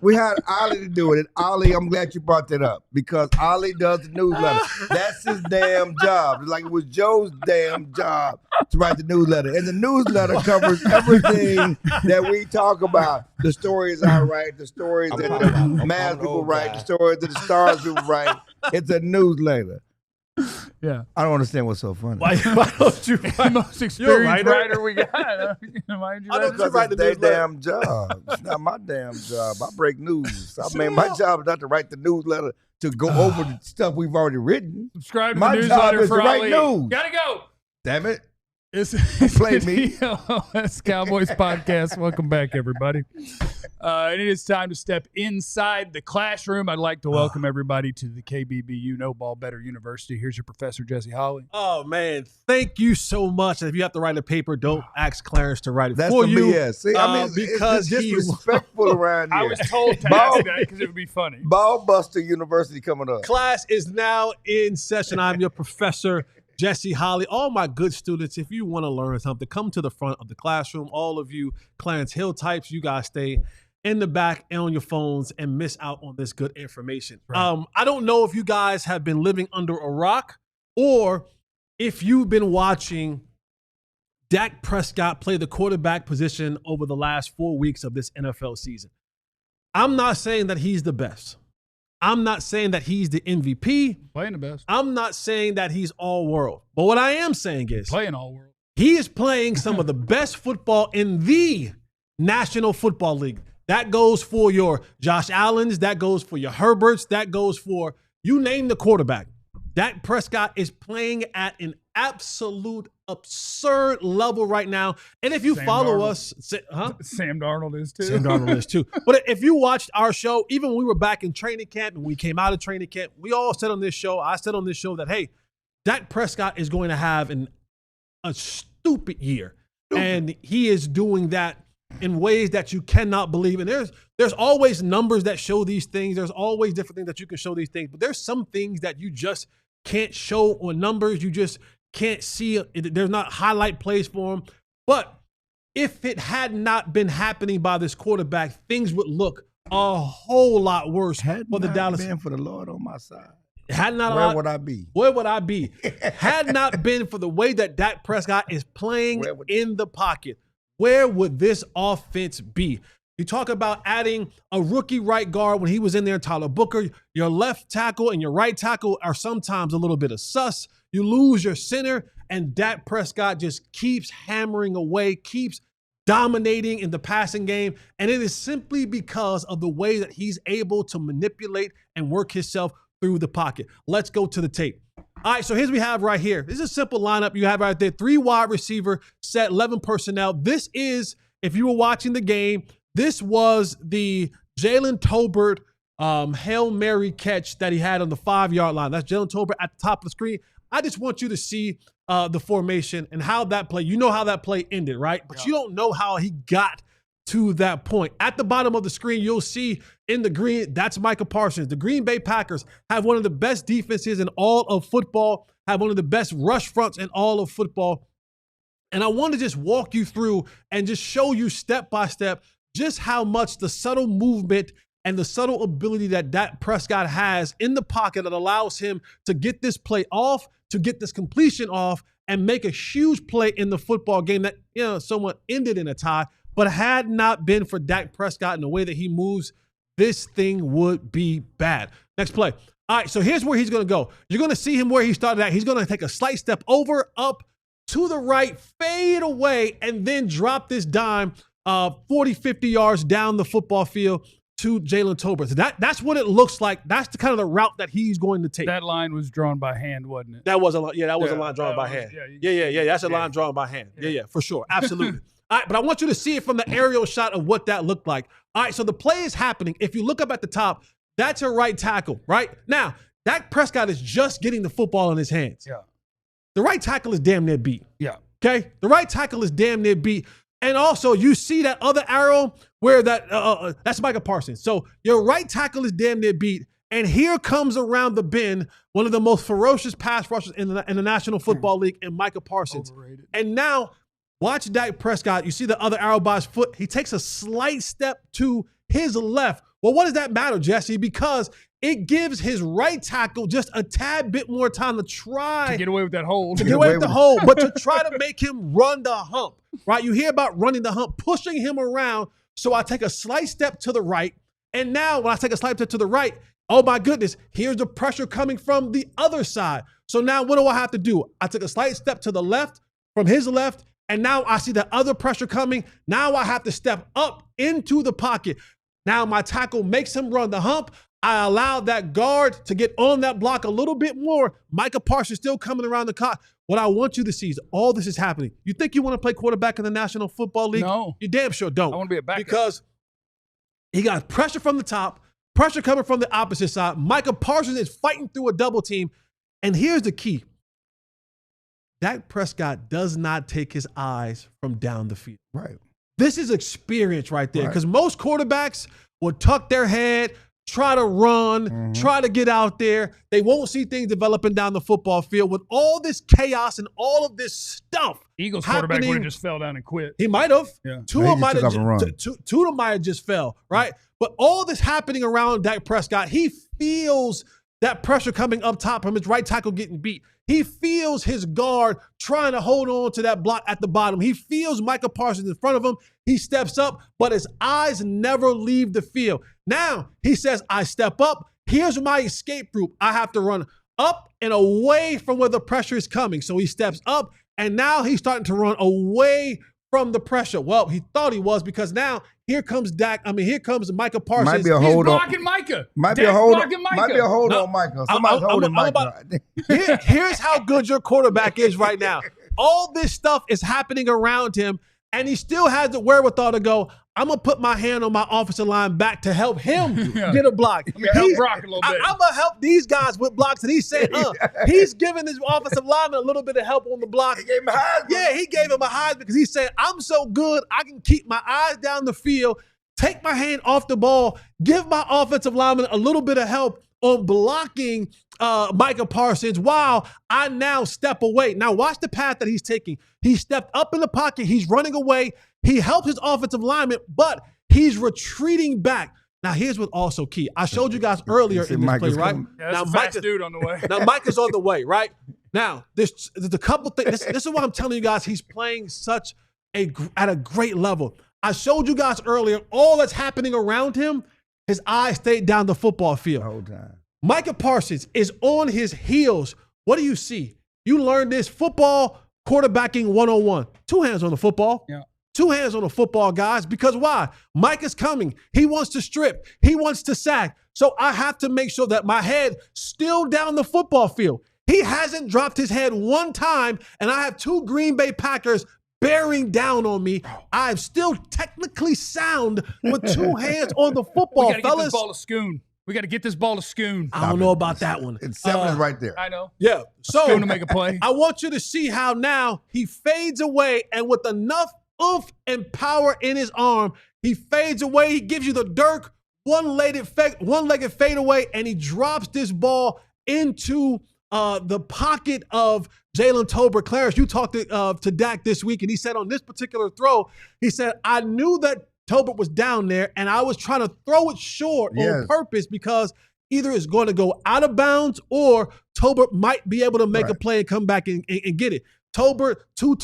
We hired Ollie to do it. And Ollie, I'm glad you brought that up because Ollie does the newsletter. That's his damn job. It's like it was Joe's damn job to write the newsletter. And the newsletter covers everything that we talk about. The stories I write, the stories that the Mavs people write, the stories that the Stars people write. It's a newsletter. Yeah. I don't understand what's so funny. Why don't you the most experienced writer we got? Why don't you write their damn job. It's not my damn job. I break news. I mean, my job is not to write the newsletter to go over the stuff we've already written. Subscribe to my the newsletter job is for to write Ali. news. Gotta go. Damn it. It's Play me. DLLS Cowboys podcast. Welcome back, everybody. And it is time to step inside the classroom. I'd like to welcome everybody to the KBBU No Ball Better University. Here's your professor, Jesse Holley. Oh, man. Thank you so much. If you have to write a paper, don't ask Clarence to write it That's for the you. BS. See, I mean, because it's disrespectful around here. I was told to ask that because it would be funny. Ballbuster University coming up. Class is now in session. I'm your professor, Jesse Holley. All my good students, if you want to learn something, come to the front of the classroom. All of you Clarence Hill types, you guys stay in the back and on your phones and miss out on this good information. Right. I don't know if you guys have been living under a rock or if you've been watching Dak Prescott play the quarterback position over the last 4 weeks of this NFL season. I'm not saying that he's the best. I'm not saying that he's the MVP. Playing the best. I'm not saying that he's all world. But what I am saying is playing all world. He is playing some of the best football in the National Football League. That goes for your Josh Allens. That goes for your Herberts. That goes for you name the quarterback. Dak Prescott is playing at an absolute absurd level right now. And if you follow us, Sam Darnold is too. Sam Darnold is too. But if you watched our show, even when we were back in training camp and we came out of training camp, we all said on this show, I said on this show that, hey, Dak Prescott is going to have a stupid year. And he is doing that in ways that you cannot believe. And there's always numbers that show these things. There's always different things that you can show these things. But there's some things that you just can't show on numbers. You just can't see. There's not highlight plays for him. But if it had not been happening by this quarterback, things would look a whole lot worse for the Dallas. Been for the Lord on my side. Where would I be? Where would I be? Had not been for the way that Dak Prescott is playing in the pocket, where would this offense be? You talk about adding a rookie right guard when he was in there, Tyler Booker. Your left tackle and your right tackle are sometimes a little bit of sus. You lose your center, and Dak Prescott just keeps hammering away, keeps dominating in the passing game, and it is simply because of the way that he's able to manipulate and work himself through the pocket. Let's go to the tape. All right, so here's what we have right here. This is a simple lineup you have right there. 3 wide receiver set, 11 personnel. This is, if you were watching the game, this was the Jalen Tolbert Hail Mary catch that he had on the 5-yard line. That's Jalen Tolbert at the top of the screen. I just want you to see the formation and how that play, you know how that play ended, right? But you don't know how he got to that point. At the bottom of the screen, you'll see in the green, that's Micah Parsons. The Green Bay Packers have one of the best defenses in all of football, have one of the best rush fronts in all of football. And I want to just walk you through and just show you step by step just how much the subtle movement and the subtle ability that Dak Prescott has in the pocket that allows him to get this play off, to get this completion off, and make a huge play in the football game that, somewhat ended in a tie. But had not been for Dak Prescott and the way that he moves, this thing would be bad. Next play. All right, so here's where he's going to go. You're going to see him where he started at. He's going to take a slight step over, up, to the right, fade away, and then drop this dime 40, 50 yards down the football field to Jalen Tolbert. So that's what it looks like. That's the kind of the route that he's going to take. That line was drawn by hand, wasn't it? That was a line drawn by hand. Yeah. That's a line drawn by hand. Yeah, for sure. Absolutely. All right, but I want you to see it from the aerial shot of what that looked like. All right, so the play is happening. If you look up at the top, that's a right tackle, right? Now, Dak Prescott is just getting the football in his hands. Yeah. The right tackle is damn near beat. Yeah. Okay? The right tackle is damn near beat. And also, you see that other arrow where that's Micah Parsons. So your right tackle is damn near beat. And here comes around the bend one of the most ferocious pass rushers in the National Football League, and Micah Parsons. Overrated. And now, watch Dak Prescott. You see the other arrow by his foot. He takes a slight step to his left. Well, what does that matter, Jesse? Because it gives his right tackle just a tad bit more time to try to get away with that hold. To get away with the hold, but to try to make him run the hump, right? You hear about running the hump, pushing him around. So I take a slight step to the right. And now when I take a slight step to the right, oh my goodness, here's the pressure coming from the other side. So now what do I have to do? I took a slight step to the left from his left. And now I see the other pressure coming. Now I have to step up into the pocket. Now my tackle makes him run the hump. I allow that guard to get on that block a little bit more. Micah Parsons still coming around the clock. What I want you to see is all this is happening. You think you want to play quarterback in the National Football League? No. You damn sure don't. I want to be a backup. Because he got pressure from the top, pressure coming from the opposite side. Micah Parsons is fighting through a double team. And here's the key. Dak Prescott does not take his eyes from down the field. Right. This is experience right there, because most quarterbacks will tuck their head, try to run, try to get out there. They won't see things developing down the football field with all this chaos and all of this stuff. Eagles quarterback would have just fell down and quit. He might have. Yeah. Tua might have just fell, right? But all this happening around Dak Prescott, he feels that pressure coming up top from his right tackle getting beat. He feels his guard trying to hold on to that block at the bottom. He feels Micah Parsons in front of him. He steps up, but his eyes never leave the field. Now, he says, I step up. Here's my escape route. I have to run up and away from where the pressure is coming. So he steps up, and now he's starting to run away from the pressure. Well, he thought he was, because now here comes Micah Parsons. Might be a hold He's blocking Micah. Might be a hold on Micah. Somebody's holding Micah. Here's how good your quarterback is right now. All this stuff is happening around him, and he still has the wherewithal to go, I'm going to put my hand on my offensive line back to help him get a block. Help Brock a little bit. I'm going to help these guys with blocks. And he's saying, he's giving his offensive lineman a little bit of help on the block. He gave him a Heisman. Yeah, he gave him a Heisman because he's saying, I'm so good, I can keep my eyes down the field, take my hand off the ball, give my offensive lineman a little bit of help on blocking Micah Parsons while I now step away. Now watch the path that he's taking. He stepped up in the pocket. He's running away. He helped his offensive lineman, but he's retreating back. Now, here's what's also key. I showed you guys earlier in this play, right? Yeah, now, Mike is dude on the way. Now, Mike is on the way, right? Now, there's a couple things. This is why I'm telling you guys he's playing at a great level. I showed you guys earlier all that's happening around him. His eyes stayed down the football field. The whole time. Micah Parsons is on his heels. What do you see? You learned this football quarterbacking 101. 2 hands on the football. Yeah. 2 hands on the football, guys, because why? Mike is coming. He wants to strip. He wants to sack. So I have to make sure that my head still down the football field. He hasn't dropped his head one time, and I have 2 Green Bay Packers bearing down on me. I'm still technically sound with 2 hands on the football, fellas. Get this ball to Schoon. We got to get this ball to Schoon. I don't know about that one. It's 7 is right there. I know. Yeah. So Schoon to make a play. I want you to see how now he fades away, and with enough oomph and power in his arm, he fades away. He gives you the Dirk one-legged fadeaway, and he drops this ball into the pocket of Jalen Tolbert. Clarence, you talked to Dak this week, and he said on this particular throw, he said, I knew that Tolbert was down there, and I was trying to throw it short on purpose because either it's going to go out of bounds or Tolbert might be able to make a play and come back and get it. Tolbert, toe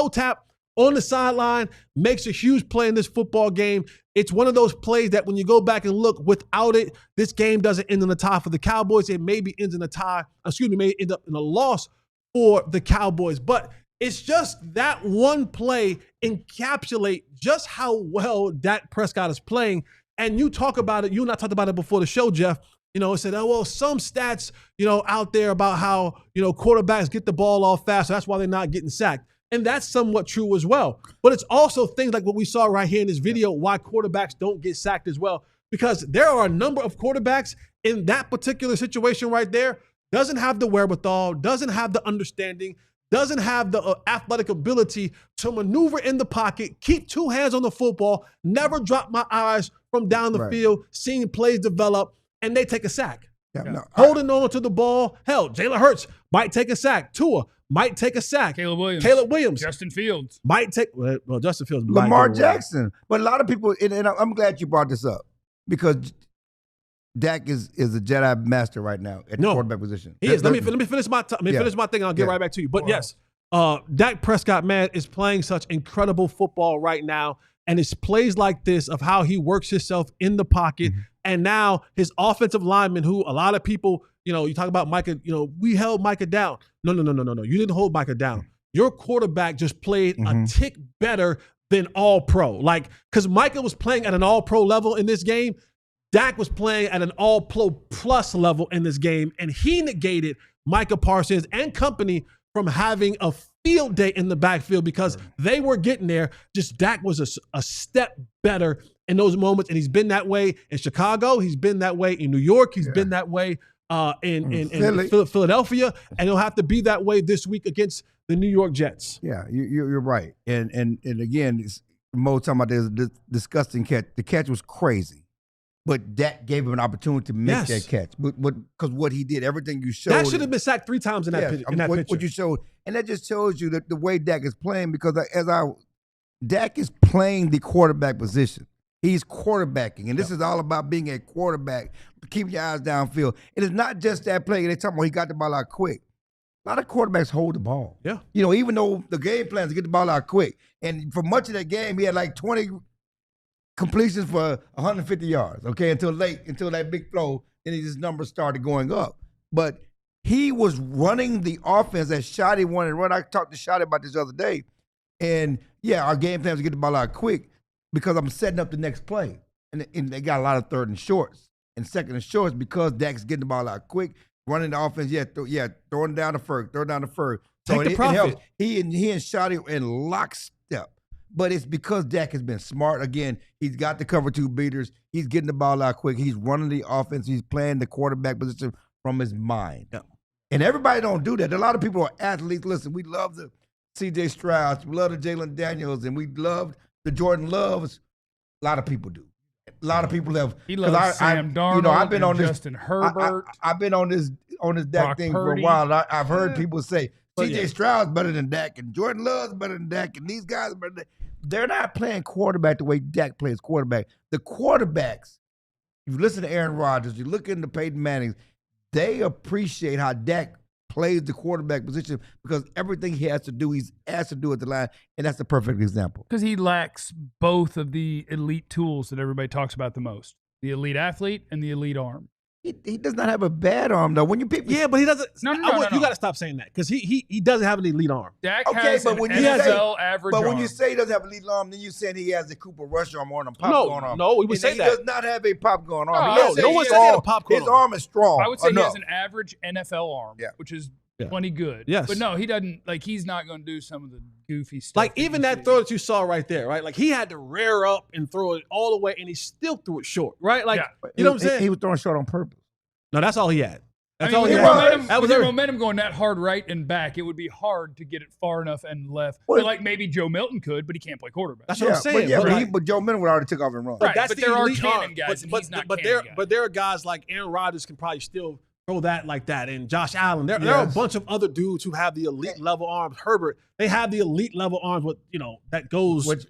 tap on the sideline, makes a huge play in this football game. It's one of those plays that when you go back and look, without it, this game doesn't end in a tie for the Cowboys. It maybe ends in a tie, may end up in a loss for the Cowboys. But it's just that one play encapsulate just how well Dak Prescott is playing. And you talk about it, you and I talked about it before the show, Jeff. It said, oh, well, some stats, out there about how, quarterbacks get the ball off fast. So that's why they're not getting sacked. And that's somewhat true as well. But it's also things like what we saw right here in this video, why quarterbacks don't get sacked as well. Because there are a number of quarterbacks in that particular situation right there, doesn't have the wherewithal, doesn't have the understanding, doesn't have the athletic ability to maneuver in the pocket, keep 2 hands on the football, never drop my eyes from down the field, seeing plays develop, and they take a sack. Holding on to the ball. Hell, Jalen Hurts might take a sack. Tua might take a sack. Caleb Williams. Justin Fields. Might take, well, Justin Fields. Lamar Jackson. But a lot of people, and I'm glad you brought this up because Dak is a Jedi master right now at the quarterback position. He is. Let me finish my finish my thing. I'll get right back to you. But yes, Dak Prescott, man, is playing such incredible football right now. And it's plays like this of how he works himself in the pocket. And now his offensive lineman, who a lot of people, you talk about Micah, we held Micah down. No. You didn't hold Micah down. Your quarterback just played a tick better than all-pro. Because Micah was playing at an all-pro level in this game. Dak was playing at an all-pro plus level in this game. And he negated Micah Parsons and company from having a field day in the backfield because they were getting there. Just Dak was a step better in those moments, and he's been that way in Chicago. He's been that way in New York. He's been that way in Philadelphia, and he'll have to be that way this week against the New York Jets. Yeah, you're right. And again, Mo talking about this disgusting catch. The catch was crazy, but Dak gave him an opportunity to make that catch. But because what he did, everything you showed, Dak should have been sacked 3 times in that picture. What you showed, and that just shows you that the way Dak is playing. Because Dak is playing the quarterback position. He's quarterbacking, and this is all about being a quarterback. Keep your eyes downfield. It is not just that play. They're talking about he got the ball out quick. A lot of quarterbacks hold the ball. Yeah. Even though the game plan is to get the ball out quick. And for much of that game, he had like 20 completions for 150 yards, until that big throw, and his numbers started going up. But he was running the offense that Shotty wanted to run. I talked to Shotty about this the other day. And, our game plan is to get the ball out quick because I'm setting up the next play. And they got a lot of 3rd and shorts and 2nd and shorts because Dak's getting the ball out quick, running the offense, throwing down the Ferg. So Take the profit. It helps. He and Shotty are in lockstep. But it's because Dak has been smart. Again, he's got the cover 2 beaters. He's getting the ball out quick. He's running the offense. He's playing the quarterback position from his mind. Yeah. And everybody don't do that. A lot of people are athletes. Listen, we love the C.J. Strouds. We love the Jalen Daniels. And we love the Jordan Loves. A lot of people do. A lot of people have. He loves Sam Darnold. I've been on this. Justin Herbert. I've been on this Dak Brock thing Purdy. for a while. I've heard people say C.J. Stroud's better than Dak, and Jordan Love's better than Dak, and these guys are better than they're not playing quarterback the way Dak plays quarterback. The quarterbacks, if you listen to Aaron Rodgers, you look into Peyton Manning, they appreciate how Dak plays the quarterback position because everything he has to do, he's asked to do at the line, and that's the perfect example. Because he lacks both of the elite tools that everybody talks about the most. The elite athlete and the elite arm. He does not have a bad arm, though. When you people, yeah, but he doesn't. No. You got to stop saying that because he doesn't have an elite arm. Dak has an NFL average arm. But when you say he doesn't have an elite arm, then you're saying he has a Cooper Rush arm or a popcorn arm. No, we would say that. He does not have a popcorn arm. No one said he had a popcorn arm. His arm is strong. I would say he has an average NFL arm, which is plenty good. Yes. But no, he doesn't. Like, he's not going to do some of the goofy stuff. Like, even that throw that you saw right there, right? Like, he had to rear up and throw it all the way, and he still threw it short, right? Like, you know what I'm saying? He was throwing short on purpose. No, that's all he had. That's all he he had. That was your momentum going that hard right and back, it would be hard to get it far enough and left. But like maybe Joe Milton could, but he can't play quarterback. That's what I'm saying. But Joe Milton would already took off and run. Right, but there are cannon guys, and he's not cannon guys. But there are guys like Aaron Rodgers can probably still throw that like that, and Josh Allen. There are a bunch of other dudes who have the elite level arms. Herbert, they have the elite level arms with, that goes. Which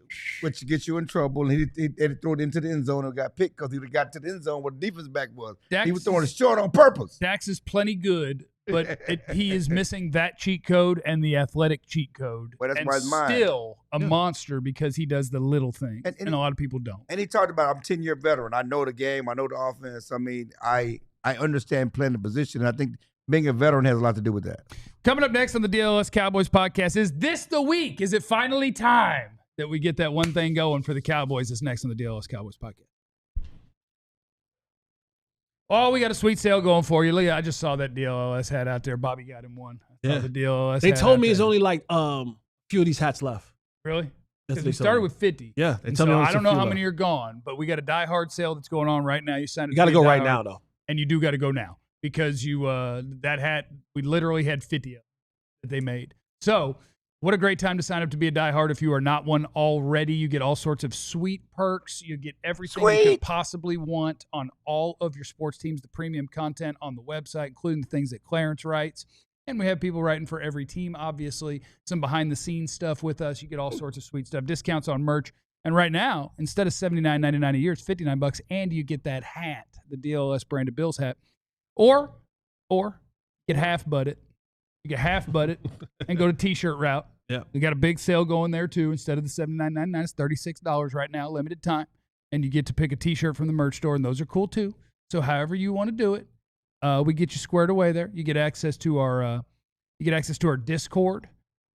gets you in trouble. And he threw it into the end zone and got picked because he got to the end zone where the defense back was. He was throwing it short on purpose. Dax is plenty good, but he is missing that cheat code and the athletic cheat code. Well, that's why it's mine. Still a monster because he does the little things, and a lot of people don't. And he talked about, I'm a 10-year veteran. I know the game. I know the offense. I mean, I understand playing the position, and I think being a veteran has a lot to do with that. Coming up next on the DLLS Cowboys podcast, is this the week? Is it finally time that we get that one thing going for the Cowboys? Is next on the DLLS Cowboys podcast. Oh, we got a sweet sale going for you. Leah, I just saw that DLLS hat out there. Bobby got him one. I saw the DLLS They hat told out me there. it's only like few of these hats left. Really? Because we started with 50. Yeah. So I don't know how many are gone, but we got a Diehard sale that's going on right now. You signed up. You got to go right now, though. And you do got to go now because that hat, we literally had 50 of them that they made. So what a great time to sign up to be a diehard if you are not one already. You get all sorts of sweet perks. You get everything you could possibly want on all of your sports teams, the premium content on the website, including the things that Clarence writes. And we have people writing for every team, obviously. Some behind-the-scenes stuff with us. You get all sorts of sweet stuff. Discounts on merch. And right now, instead of $79.99 a year, it's $59, and you get that hat, the DLLS branded Bills hat. Or get half budget. You get half budget and go to T-shirt route. Yeah, we got a big sale going there too. Instead of the $79.99, it's $36 right now, limited time, and you get to pick a T-shirt from the merch store, and those are cool too. So however you want to do it, we get you squared away there. You get access to our Discord,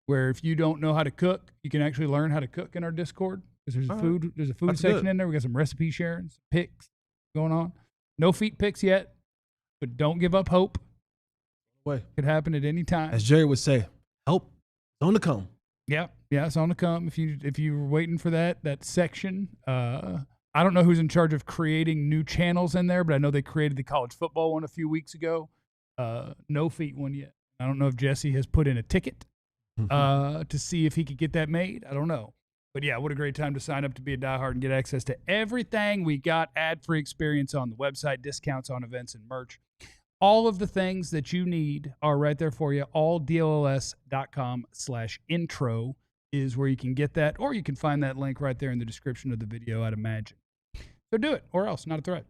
where if you don't know how to cook, you can actually learn how to cook in our Discord. Because there's a food section in there. We got some recipe sharing, some picks going on. No feet picks yet, but don't give up hope. Could happen at any time. As Jerry would say, hope is on the come. Yeah, it's on the come. If you were waiting for that section, I don't know who's in charge of creating new channels in there, but I know they created the college football one a few weeks ago. No feet one yet. I don't know if Jesse has put in a ticket to see if he could get that made. I don't know. But yeah, what a great time to sign up to be a diehard and get access to everything we got. Ad-free experience on the website, discounts on events and merch. All of the things that you need are right there for you. alldlls.com/intro is where you can get that, or you can find that link right there in the description of the video, I'd imagine. So do it, or else, not a threat.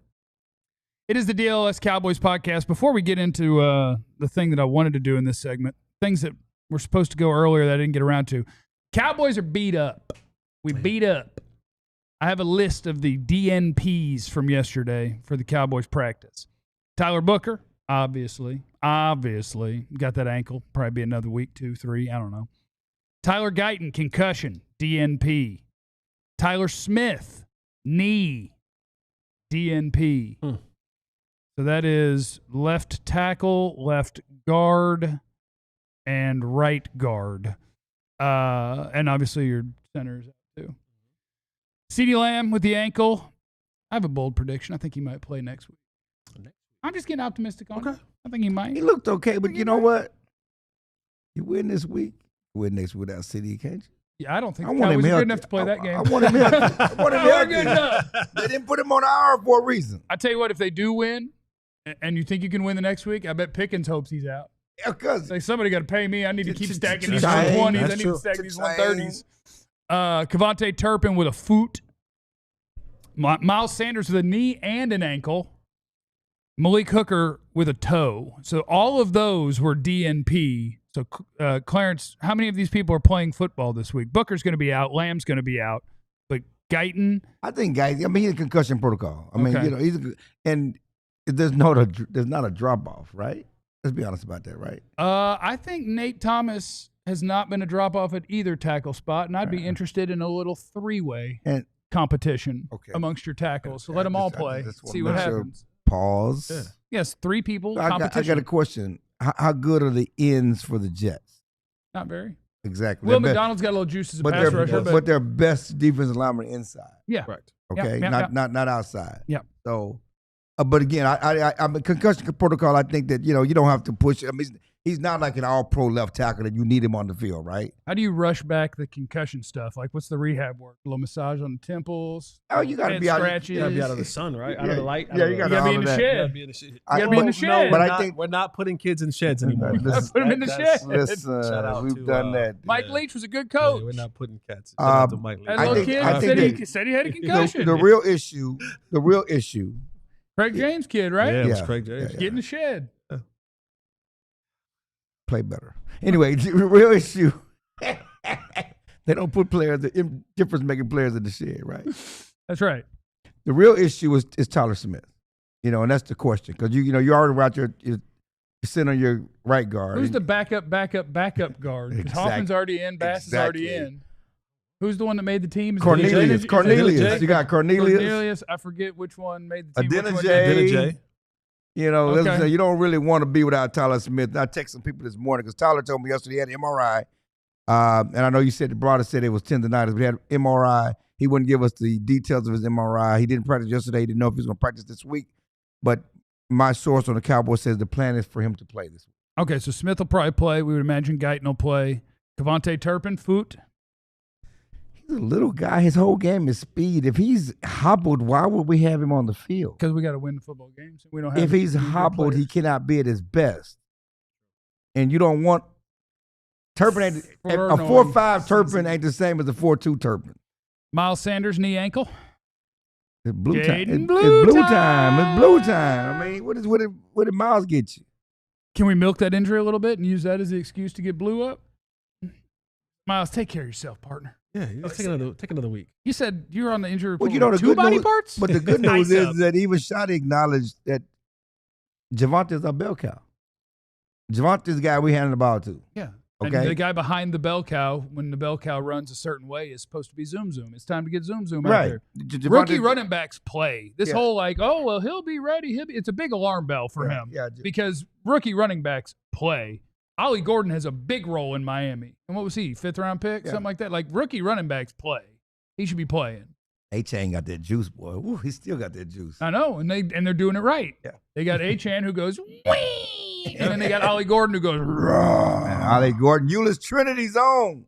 It is the DLLS Cowboys podcast. Before we get into the thing that I wanted to do in this segment, things that were supposed to go earlier that I didn't get around to. Cowboys are beat up. We beat up. I have a list of the DNPs from yesterday for the Cowboys practice. Tyler Booker, obviously, got that ankle. Probably be another week, 2, 3, I don't know. Tyler Guyton, concussion, DNP. Tyler Smith, knee, DNP. So that is left tackle, left guard, and right guard. And obviously your centers too. CeeDee Lamb with the ankle. I have a bold prediction. I think he might play next week. I'm just getting optimistic on it. I think he might. He looked okay, but you know what? You win this week, you win next week without CeeDee, can't you? Yeah, I don't think the Cowboys are good enough to play that game. I want him healthy. They didn't put him on IR for a reason. I tell you what, if they do win, and you think you can win the next week, I bet Pickens hopes he's out. Because like somebody got to pay me. I need to keep stacking these Cha-ching. 120s. I That's need true. to stack these Cha-ching. 130s. Cavante Turpin with a foot. Miles Sanders with a knee and an ankle. Malik Hooker with a toe. So all of those were DNP. So Clarence, how many of these people are playing football this week? Booker's going to be out. Lamb's going to be out. But Guyton, I think guys. I mean, he's a concussion protocol. I mean, Okay. you know, and there's not a drop off, right? Let's be honest about that, right? I think Nate Thomas has not been a drop off at either tackle spot, and I'd be interested in a little three-way And competition Okay. amongst your tackles. So let them all play. just See wanna what make sure- happens. Pause. Yeah. Yes, three people I competition. got a question. How good are the ends for the Jets? Not very. Exactly. Will Their best- McDonald's got a little juice as a but pass they're, rusher, but their best defensive lineman inside. yeah. Correct. Okay, Yeah. not outside. Yeah. So, but again, I'm a concussion protocol. I think that you don't have to push. I mean, he's not like an all-pro left tackle that you need him on the field, right? How do you rush back the concussion stuff? Like, what's the rehab work? A little massage on the temples? Oh, you got to head be out. scratches? You gotta be out of the sun, right? Out of the light. Yeah, out you of got You the- gotta be all in of the that. shed. gotta be in the shed. You gotta be in the shed. But we're I not, think we're not putting kids in sheds anymore. Listen, Put him in the That's- shed. listen, Shout out we've to, done that. Mike Yeah. Leach was a good Yeah, coach. we're not putting cats. Shout out to Mike Lee. That I little think- kid I said, think he said he had a concussion. The real issue. Craig James kid, right? Yeah, it was Yeah. Craig James. Yeah. Get in the shed. Play better. Anyway, the real issue. They don't put difference-making players in the shed, right? That's right. The real issue is Tyler Smith, and that's the question because you already out there. You're sitting on your right guard. Who's the backup guard? 'Cause Exactly. Hoffman's already in. Bass is already Exactly. in. Who's the one that made the team? Is it Adeniji? Cornelius? Cornelius. You got Cornelius. Cornelius. I forget which one made the team. Which one Adeniji. didn't. Jay. Let's Okay. say you don't really want to be without Tyler Smith. I texted some people this morning because Tyler told me yesterday he had an MRI. And I know you said the brother said it was tendonitis, but he had MRI. He wouldn't give us the details of his MRI. He didn't practice yesterday. He didn't know if he was going to practice this week. But my source on the Cowboys says the plan is for him to play this week. Okay, so Smith will probably play. We would imagine Guyton will play. Cavante Turpin, Foot. He's a little guy. His whole game is speed. If he's hobbled, why would we have him on the field? Because we got to win the football games. We don't have. If he's any good hobbled, he players. cannot be at his best. And you don't want Turpin. A 4.5 Turpin ain't the same as a 4.2 Turpin. Miles Sanders, knee ankle. It's blue time. Jaden It's Blue blue time. time. It's blue time. I mean, what did Miles get you? Can we milk that injury a little bit and use that as the excuse to get Blue up? Miles, take care of yourself, partner. Yeah, you just take another week. You said you were on the injury report. Well, with the two good body news, parts. But the good news Nice up. is that even Shotty acknowledged that Javante's our bell cow. Javante's the guy we handed the ball to. Yeah. Okay. And the guy behind the bell cow, when the bell cow runs a certain way, is supposed to be Zoom. It's time to get Zoom out Right. there. Javonte- Rookie running backs play. This Yeah. whole he'll be ready. It's a big alarm bell for him. Yeah. Because rookie running backs play. Ollie Gordon has a big role in Miami. And what was he? 5th round pick? Yeah. Something like that. Like rookie running backs play. He should be playing. A-Chain got that juice, boy. Ooh, he still got that juice. I know. And they're doing it right. Yeah. They got A-Chan who goes, wee! And then they got Ollie Gordon who goes, raw. Man, Ollie Gordon, Euless Trinity's on.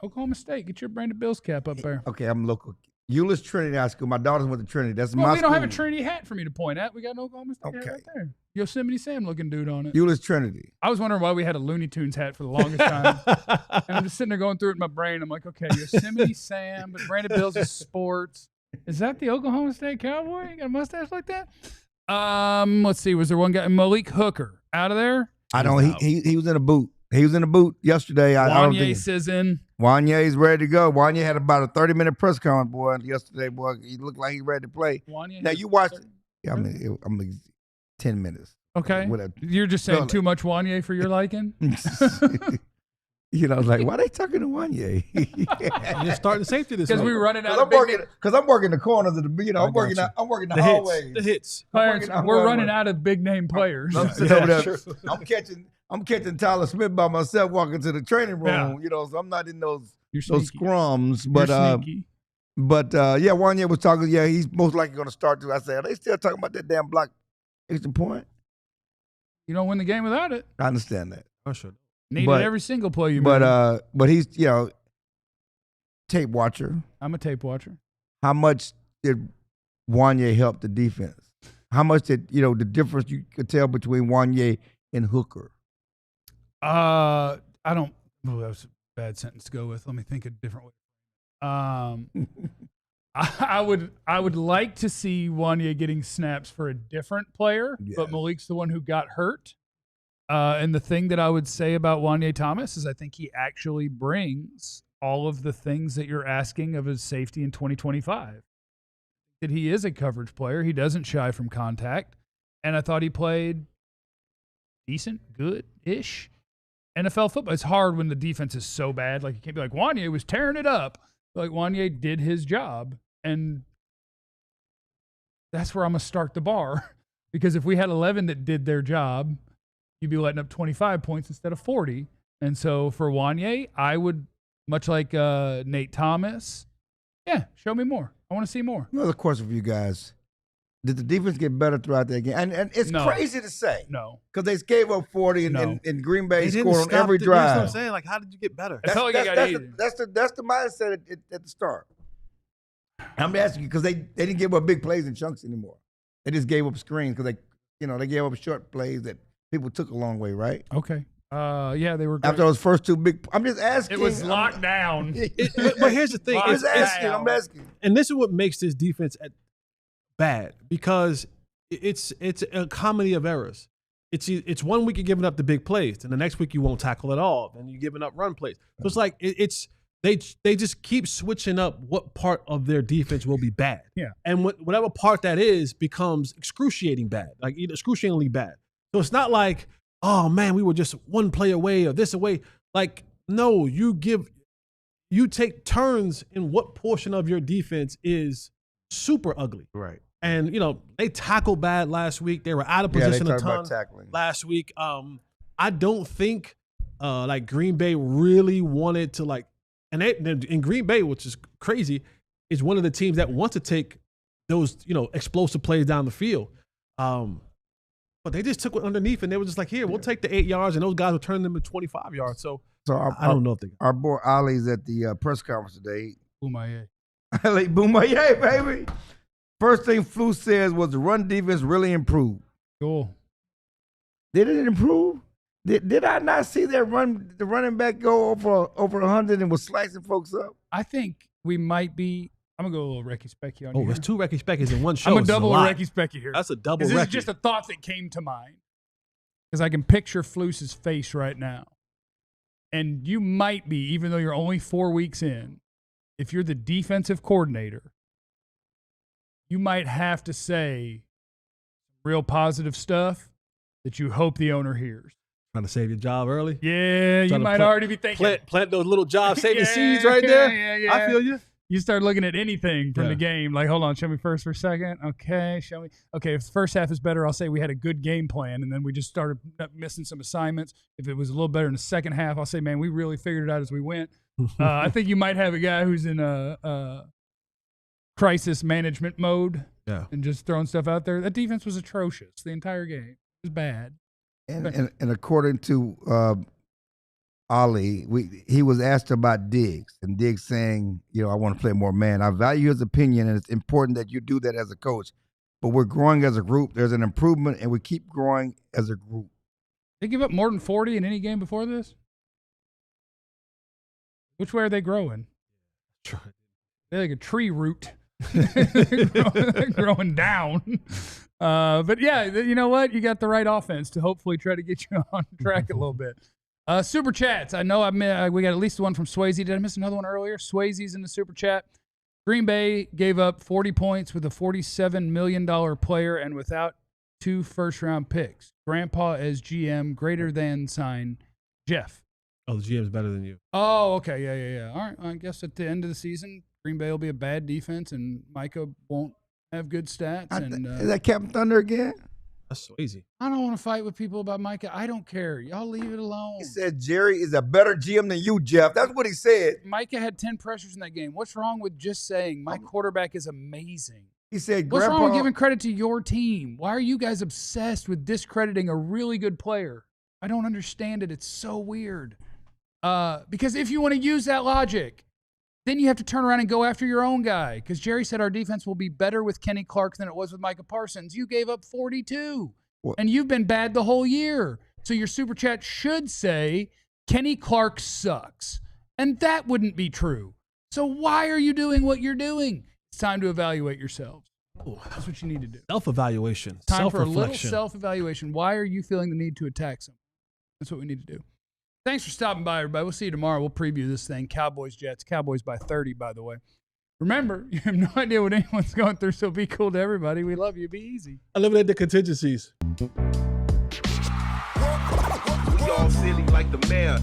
Oklahoma State, get your Brandon Bills cap up there. Okay, I'm local. Euless Trinity High School. My daughters went to Trinity. That's Well, my we school. don't have a Trinity hat for me to point at. We got an Oklahoma State hat Okay. right there. Yosemite Sam looking dude on it. Euless Trinity. I was wondering why we had a Looney Tunes hat for the longest time. And I'm just sitting there going through it in my brain. I'm like, okay, Yosemite Sam, but Brandon Bills is sports. Is that the Oklahoma State Cowboy? You got a mustache like that? Let's see. Was there one guy? Malik Hooker out of there? I don't. He was in a boot. He was in a boot yesterday. I don't Wanye think says in. Wanye's ready to go. Wanye had about a 30-minute press conference, boy, yesterday, boy. He looked like he ready to play. Wanye Now has you watched. 30 Yeah, I'm like 10 minutes. Okay. With a- You're just saying Well, too much Wanye for your liking? Like, why they talking to Wanye? You're starting safety this Because week. we were running out Because of big I'm working the corners of the. I I'm working. got I'm working the, the hallways. hits. Clarence, I'm we're working- running out of big name players. I'm sitting over there. true. I'm catching Tyler Smith by myself walking to the training room. Yeah. So I'm not in those You're those sneaky. scrums. You're But sneaky. yeah, Wanye was talking. Yeah, he's most likely going to start too. I said, are they still talking about that damn block extra point? You don't win the game without it. I understand that. Oh, sure. Need But- it every single play you make. But he's tape watcher. I'm a tape watcher. How much did Wanye help the defense? How much did the difference you could tell between Wanye and Hooker? I don't. Oh, that was a bad sentence to go with. Let me think a different way. I would like to see Wanya getting snaps for a different player, but Malik's the one who got hurt. And the thing that I would say about Wanya Thomas is I think he actually brings all of the things that you're asking of his safety in 2025. That he is a coverage player. He doesn't shy from contact. And I thought he played decent, good-ish NFL football. It's hard when the defense is so bad. Like, you can't be like, Wanya was tearing it up. Like, Wanya did his job. And that's where I'm going to start the bar. Because if we had 11 that did their job, you'd be letting up 25 points instead of 40. And so for Wanya, I would, much like Nate Thomas, show me more. I want to see more. Another question for you guys. Did the defense get better throughout that game? And it's crazy to say. No. Because they gave up 40 and Green Bay scored on every drive. That's what I'm saying. Like, how did you get better? That's the mindset at the start. I'm asking you because they didn't give up big plays in chunks anymore. They just gave up screens because they gave up short plays that people took a long way, right? Okay. They were great. After those first two big. I'm just asking. It was locked down. But here's the thing. I'm asking. And this is what makes this defense bad because it's a comedy of errors. It's 1 week you're giving up the big plays, and the next week you won't tackle at all, and you're giving up run plays. So it's like they just keep switching up what part of their defense will be bad. Yeah. And whatever part that is becomes excruciatingly bad. So it's not like, oh man, we were just one play away or this away. Like, no, you take turns in what portion of your defense is super ugly. Right. And, they tackled bad last week. They were out of position a ton last week. I don't think Green Bay really wanted to in Green Bay, which is crazy, is one of the teams that want to take those, explosive plays down the field. But they just took it underneath, and they were just like, here, we'll take the 8 yards, and those guys will turn them to 25 yards. So I don't know if our boy Ollie's at the press conference today. Boomaye. Boomaye, baby. First thing Flu says was the run defense really improved. Cool. Did it improve? Did I not see the running back go over 100 and was slicing folks up? I think we might be. I'm gonna go a little Recky Specky on you. Oh, there's 2 Recky Speckies in one show. I'm gonna double a Recky Specky here. That's a double Recky. This is just a thought that came to mind because I can picture Fluce's face right now, and you might be, even though you're only 4 weeks in, if you're the defensive coordinator, you might have to say real positive stuff that you hope the owner hears. Trying to save your job early? Yeah, you might already be thinking. Plant those little job-saving seeds right there. Yeah. I feel you. You start looking at anything from the game. Like, hold on, show me first for a second. Okay, show me. Okay, if the first half is better, I'll say we had a good game plan, and then we just started missing some assignments. If it was a little better in the second half, I'll say, man, we really figured it out as we went. I think you might have a guy who's in a crisis management mode and just throwing stuff out there. That defense was atrocious the entire game. It was bad. And according to Ollie, he was asked about Diggs, and Diggs saying, I want to play more man. I value his opinion, and it's important that you do that as a coach. But we're growing as a group. There's an improvement, and we keep growing as a group. They give up more than 40 in any game before this? Which way are they growing? They're like a tree root. They're growing down. But yeah, you know what? You got the right offense to hopefully try to get you on track a little bit. Super chats. I know we got at least one from Swayze. Did I miss another one earlier? Swayze's in the super chat. Green Bay gave up 40 points with a $47 million player and without 2 first-round picks. Grandpa as GM, greater than sign Jeff. Oh, the GM's better than you. Oh, okay. Yeah. All right. I guess at the end of the season, Green Bay will be a bad defense, and Micah won't have good stats. Is that Captain Thunder again? That's so easy. I don't want to fight with people about Micah. I don't care. Y'all leave it alone. He said Jerry is a better GM than you, Jeff. That's what he said. Micah had 10 pressures in that game. What's wrong with just saying my quarterback is amazing? He said, what's wrong with giving credit to your team? Why are you guys obsessed with discrediting a really good player? I don't understand it. It's so weird. Because if you want to use that logic, then you have to turn around and go after your own guy. Because Jerry said our defense will be better with Kenny Clark than it was with Micah Parsons. You gave up 42. What? And you've been bad the whole year. So your super chat should say, Kenny Clark sucks. And that wouldn't be true. So why are you doing what you're doing? It's time to evaluate yourselves. That's what you need to do. Self-evaluation. Time for a little self-evaluation. Why are you feeling the need to attack someone? That's what we need to do. Thanks for stopping by, everybody. We'll see you tomorrow. We'll preview this thing. Cowboys, Jets. Cowboys by 30, by the way. Remember, you have no idea what anyone's going through, so be cool to everybody. We love you. Be easy. Eliminate the contingencies. We all silly like the mayor.